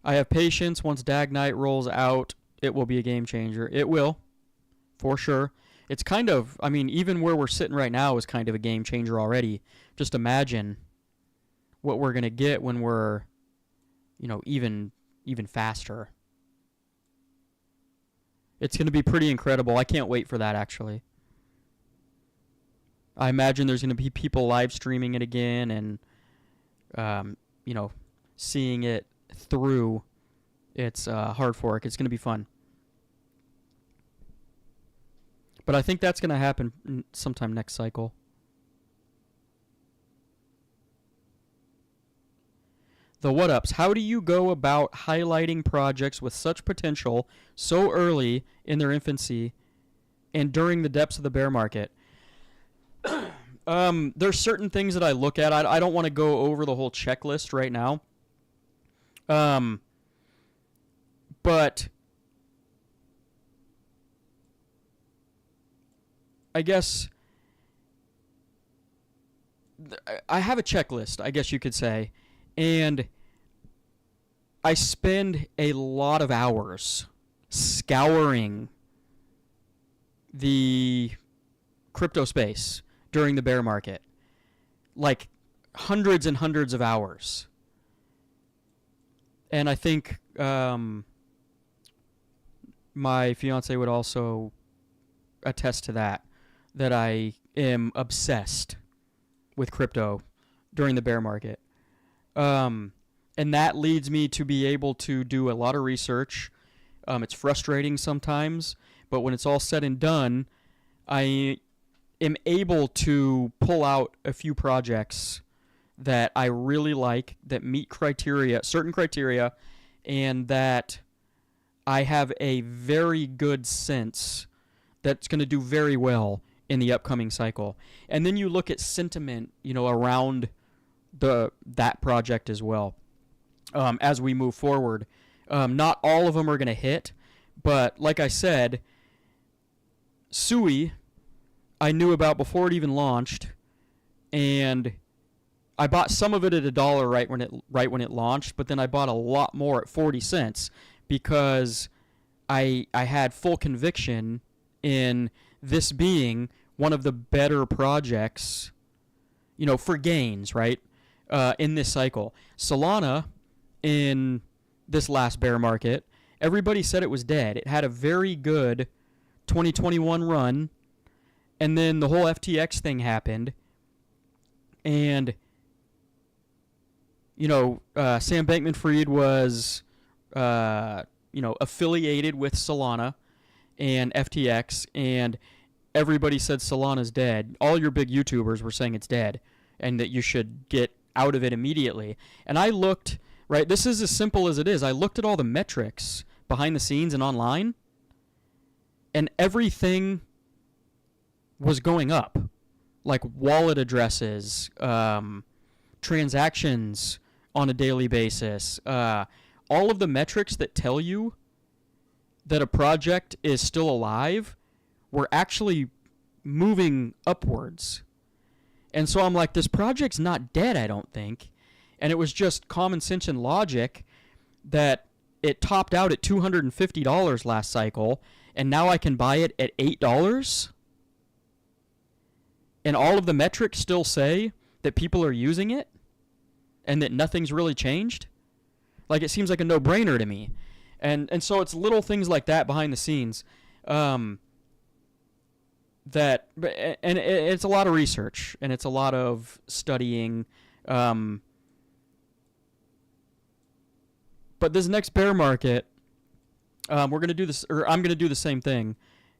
I have patience. Once Dag Knight rolls out, it will be a game changer. It will. For sure. It's kind of, I mean, even where we're sitting right now is kind of a game changer already. Just imagine what we're going to get when we're, even faster. It's going to be pretty incredible. I can't wait for that, actually. I imagine there's going to be people live streaming it again and, seeing it through its hard fork. It's going to be fun. But I think that's going to happen sometime next cycle. The Whatups. How do you go about highlighting projects with such potential so early in their infancy and during the depths of the bear market? There's certain things that I look at. I don't want to go over the whole checklist right now. But I guess I have a checklist, I guess you could say, and I spend a lot of hours scouring the crypto space during the bear market, like hundreds and hundreds of hours. And I think my fiance would also attest to that I am obsessed with crypto during the bear market. And that leads me to be able to do a lot of research. It's frustrating sometimes, but when it's all said and done, I am able to pull out a few projects that I really like, that meet certain criteria, and that I have a very good sense that's going to do very well in the upcoming cycle. And then you look at sentiment, around that project as well. As we move forward, not all of them are going to hit, but like I said, Sui I knew about before it even launched, and I bought some of it at $1 right when it launched, but then I bought a lot more at 40 cents because I had full conviction in this being one of the better projects, for gains, right? In this cycle. Solana, in this last bear market, everybody said it was dead. It had a very good 2021 run, and then the whole FTX thing happened, and Sam Bankman-Fried was affiliated with Solana and FTX, and everybody said Solana's dead. All your big YouTubers were saying it's dead and that you should get out of it immediately. And I looked, right, this is as simple as it is. I looked at all the metrics behind the scenes and online, and everything was going up, like wallet addresses, transactions on a daily basis, all of the metrics that tell you that a project is still alive were actually moving upwards. And so I'm like, this project's not dead, I don't think. And it was just common sense and logic that it topped out at $250 last cycle, and now I can buy it at $8. And all of the metrics still say that people are using it and that nothing's really changed. Like, it seems like a no-brainer to me. And so it's little things like that behind the scenes it's a lot of research, and it's a lot of studying. But this next bear market, we're going to do this, or I'm going to do the same thing,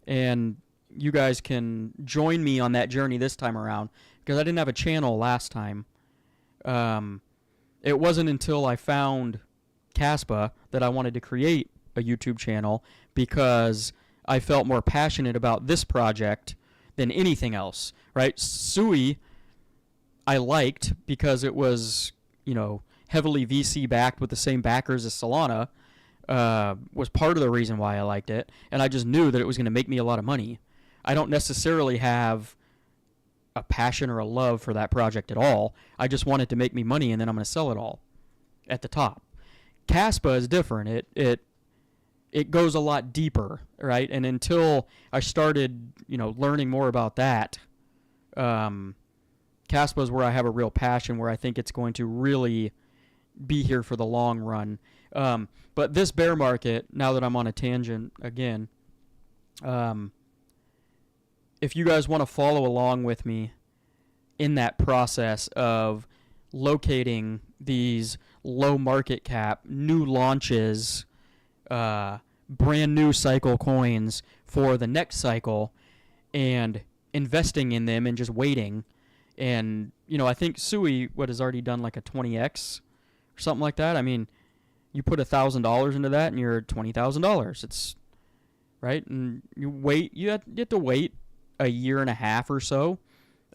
and you guys can join me on that journey this time around, because I didn't have a channel last time. It wasn't until I found KASPA that I wanted to create a YouTube channel, because I felt more passionate about this project than anything else, right? Sui, I liked because it was, heavily VC backed with the same backers as Solana, was part of the reason why I liked it, and I just knew that it was going to make me a lot of money. I don't necessarily have a passion or a love for that project at all. I just want it to make me money, and then I'm going to sell it all at the top. KASPA is different. It goes a lot deeper, right? And until I started, learning more about that, KASPA is where I have a real passion, where I think it's going to really be here for the long run. But this bear market, now that I'm on a tangent again, if you guys want to follow along with me in that process of locating these low market cap, new launches, brand new cycle coins for the next cycle, and investing in them and just waiting. And, I think Sui, has already done like a 20x or something like that. I mean, you put $1,000 into that and you're at $20,000. It's right. And you have to wait a year and a half or so.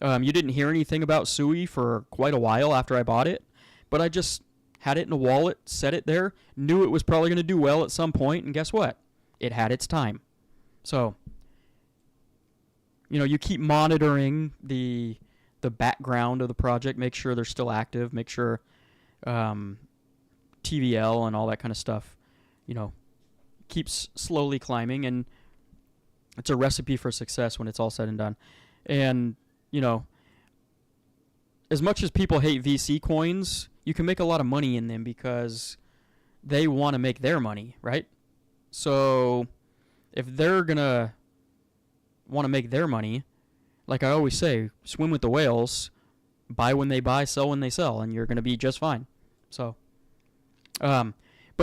You didn't hear anything about Sui for quite a while after I bought it, but I just had it in a wallet, set it there, knew it was probably going to do well at some point, and guess what? It had its time. So you keep monitoring the background of the project, make sure they're still active, make sure TVL and all that kind of stuff, keeps slowly climbing, and it's a recipe for success when it's all said and done. And, as much as people hate VC coins, you can make a lot of money in them because they want to make their money, right? So if they're going to want to make their money, like I always say, swim with the whales, buy when they buy, sell when they sell, and you're going to be just fine. So, but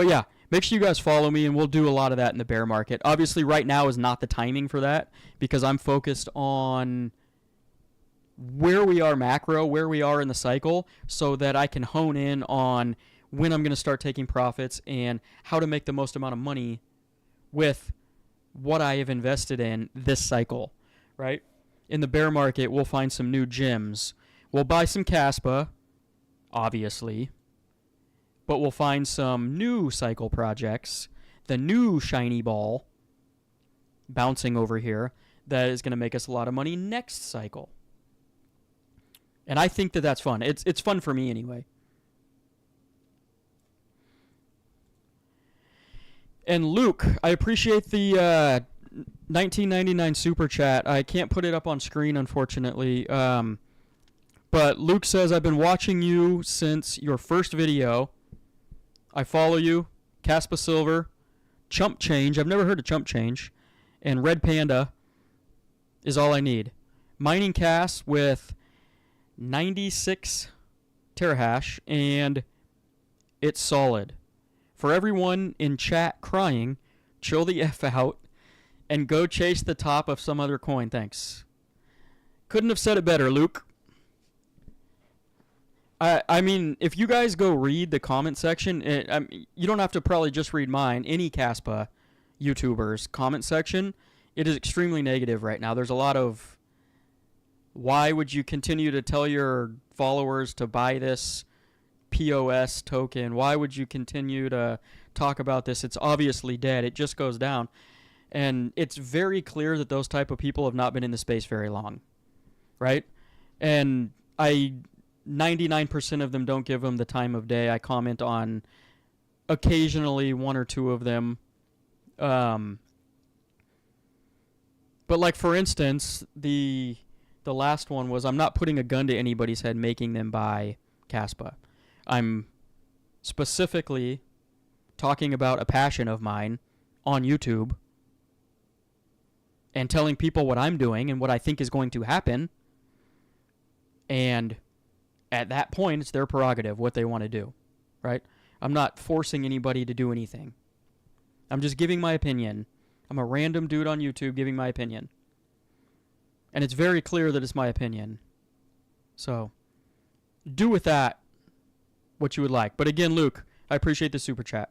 yeah, make sure you guys follow me, and we'll do a lot of that in the bear market. Obviously, right now is not the timing for that because I'm focused on where we are macro, where we are in the cycle, so that I can hone in on when I'm going to start taking profits and how to make the most amount of money with what I have invested in this cycle, right? In the bear market, we'll find some new gems. We'll buy some KASPA, obviously, but we'll find some new cycle projects, the new shiny ball bouncing over here that is going to make us a lot of money next cycle. And I think that that's fun. It's fun for me anyway. And Luke, I appreciate the 1999 super chat. I can't put it up on screen, unfortunately. But Luke says, I've been watching you since your first video. I follow you. KASPA Silver. Chump Change. I've never heard of Chump Change. And Red Panda is all I need. Mining Cas with 96 terahash, and it's solid. For everyone in chat crying, chill the F out and go chase the top of some other coin. Thanks. Couldn't have said it better, Luke. I mean, if you guys go read the comment section, you don't have to probably just read mine. Any KASPA YouTubers' comment section, it is extremely negative right now. There's a lot of, why would you continue to tell your followers to buy this POS token? Why would you continue to talk about this? It's obviously dead. It just goes down. And it's very clear that those type of people have not been in the space very long, right? And 99% of them don't give them the time of day. I comment on occasionally one or two of them. But like, for instance, the last one was, I'm not putting a gun to anybody's head making them buy KASPA. I'm specifically talking about a passion of mine on YouTube and telling people what I'm doing and what I think is going to happen. And at that point, it's their prerogative, what they want to do, right? I'm not forcing anybody to do anything. I'm just giving my opinion. I'm a random dude on YouTube giving my opinion. And it's very clear that it's my opinion. So, do with that what you would like. But again, Luke, I appreciate the super chat.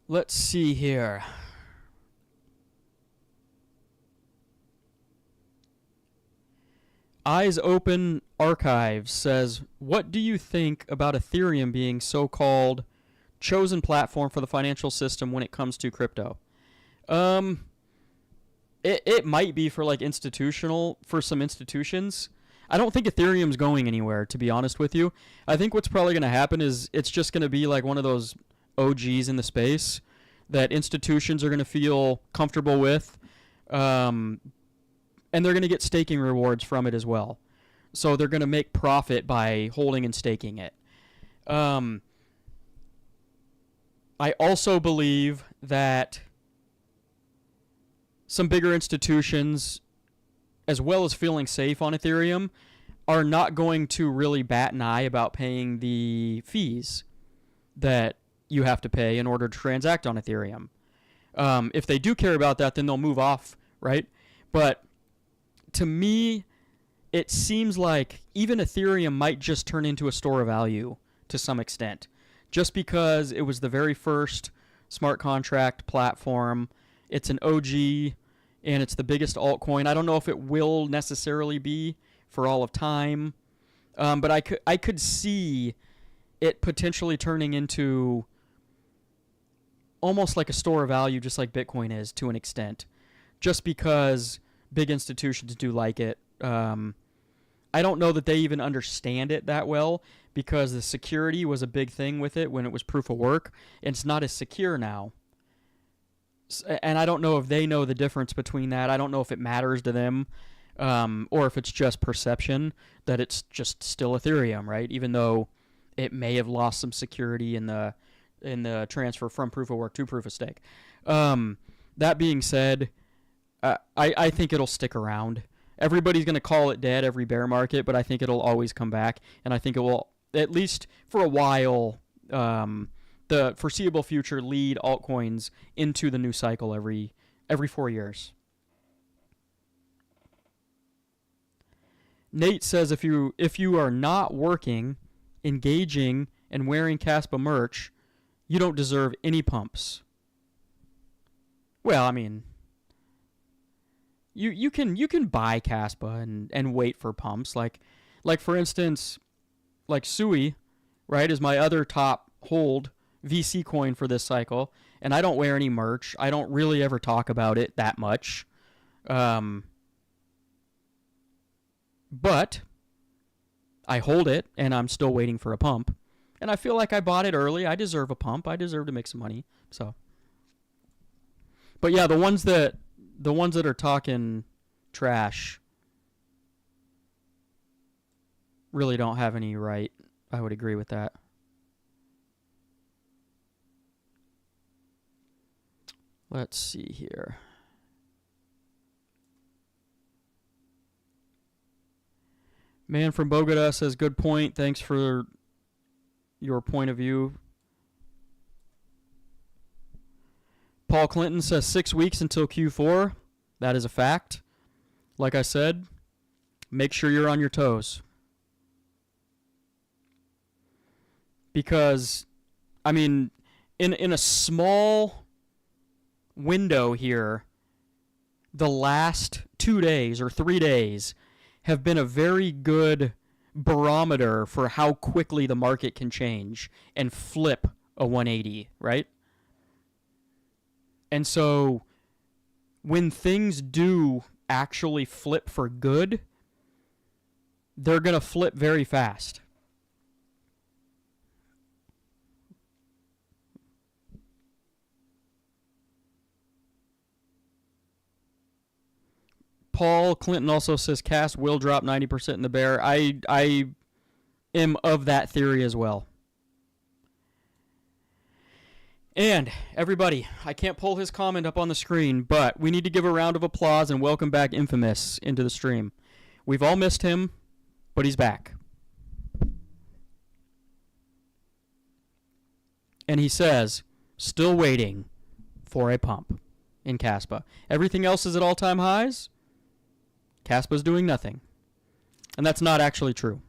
Let's see here. Eyes Open Archives says, what do you think about Ethereum being so-called chosen platform for the financial system when it comes to crypto? It might be for like for some institutions. I don't think Ethereum's going anywhere, to be honest with you. I think what's probably going to happen is it's just going to be like one of those OGs in the space that institutions are going to feel comfortable with, and they're going to get staking rewards from it as well. So they're going to make profit by holding and staking it. I also believe that some bigger institutions, as well as feeling safe on Ethereum, are not going to really bat an eye about paying the fees that you have to pay in order to transact on Ethereum. If they do care about that, then they'll move off, right? But to me, it seems like even Ethereum might just turn into a store of value to some extent, just because it was the very first smart contract platform. It's an OG, and it's the biggest altcoin. I don't know if it will necessarily be for all of time, but I could see it potentially turning into almost like a store of value, just like Bitcoin is to an extent, just because big institutions do like it. I don't know that they even understand it that well, because the security was a big thing with it when it was proof of work, and it's not as secure now. And I don't know if they know the difference between that. I don't know if it matters to them, or if it's just perception that it's just still Ethereum, right? Even though it may have lost some security in the transfer from proof of work to proof of stake. That being said, I think it'll stick around. Everybody's going to call it dead every bear market, but I think it'll always come back, and I think it will, at least for a while, the foreseeable future, lead altcoins into the new cycle every 4 years. Nate says if you are not working, engaging, and wearing KASPA merch, you don't deserve any pumps. Well, I mean, you can buy KASPA and wait for pumps. Like for instance, like Sui, right, is my other top hold VC coin for this cycle, and I don't wear any merch. I don't really ever talk about it that much. But I hold it, and I'm still waiting for a pump. And I feel like I bought it early. I deserve a pump. I deserve to make some money. So, but yeah, the ones that are talking trash really don't have any right. I would agree with that. Let's see here. Man from Bogota says, good point. Thanks for your point of view. Paul Clinton says 6 weeks until Q4. That is a fact. Like I said, make sure you're on your toes. Because, I mean, in a small window here, the last 2 days or 3 days have been a very good barometer for how quickly the market can change and flip a 180, right? And so when things do actually flip for good, they're going to flip very fast. Paul Clinton also says CAS will drop 90% in the bear. I am of that theory as well. And everybody, I can't pull his comment up on the screen, but we need to give a round of applause and welcome back Infamous into the stream. We've all missed him, but he's back. And he says, still waiting for a pump in KASPA. Everything else is at all-time highs. KASPA's doing nothing. And that's not actually true.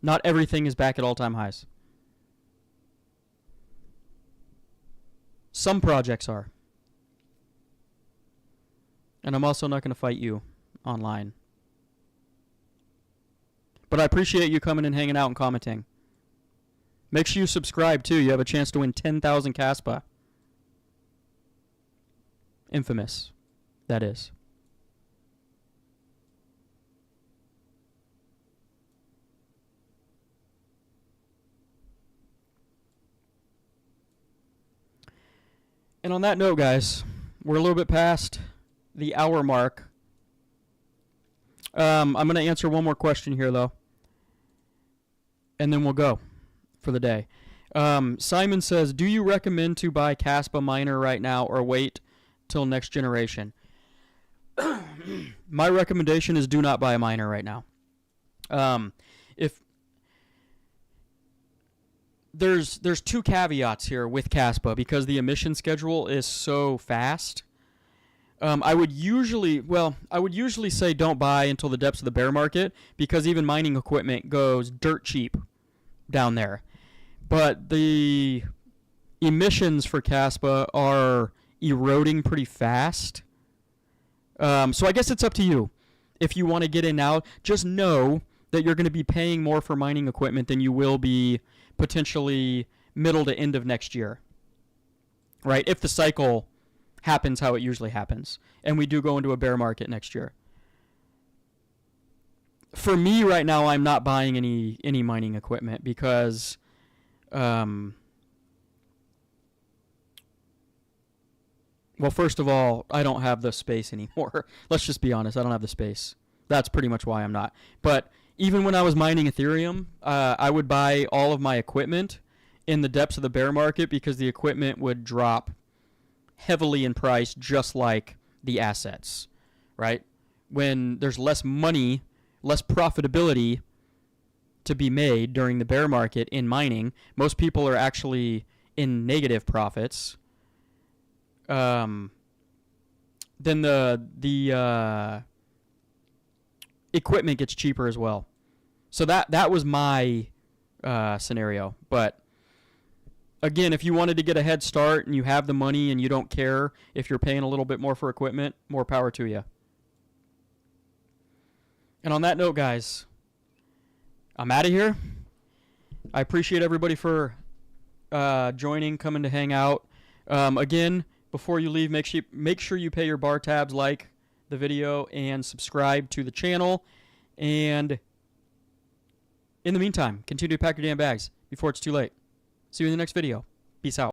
Not everything is back at all-time highs. Some projects are. And I'm also not going to fight you online. But I appreciate you coming and hanging out and commenting. Make sure you subscribe too. You have a chance to win 10,000 KASPA. Infamous, that is. And on that note, guys, we're a little bit past the hour mark. I'm going to answer one more question here, though. And then we'll go for the day. Simon says, do you recommend to buy KASPA miner right now or wait till next generation? My recommendation is do not buy a miner right now. If there's two caveats here with KASPA because the emission schedule is so fast. I would usually say don't buy until the depths of the bear market because even mining equipment goes dirt cheap down there. But the emissions for KASPA are eroding pretty fast. So I guess it's up to you. if you want to get in now, just know that you're going to be paying more for mining equipment than you will be potentially middle to end of next year, right? If the cycle happens how it usually happens, and we do go into a bear market next year. For me right now, I'm not buying any mining equipment because well, first of all, I don't have the space anymore. Let's just be honest, I don't have the space. That's pretty much why I'm not. But even when I was mining Ethereum, I would buy all of my equipment in the depths of the bear market because the equipment would drop heavily in price, just like the assets, right? When there's less money, less profitability to be made during the bear market in mining, most people are actually in negative profits. Then the equipment gets cheaper as well. So that was my scenario. But again, if you wanted to get a head start and you have the money and you don't care if you're paying a little bit more for equipment, more power to you. And on that note, guys, I'm out of here. I appreciate everybody for joining, coming to hang out. Again, before you leave, make sure you pay your bar tabs, like the video, and subscribe to the channel. And in the meantime, continue to pack your damn bags before it's too late. See you in the next video. Peace out.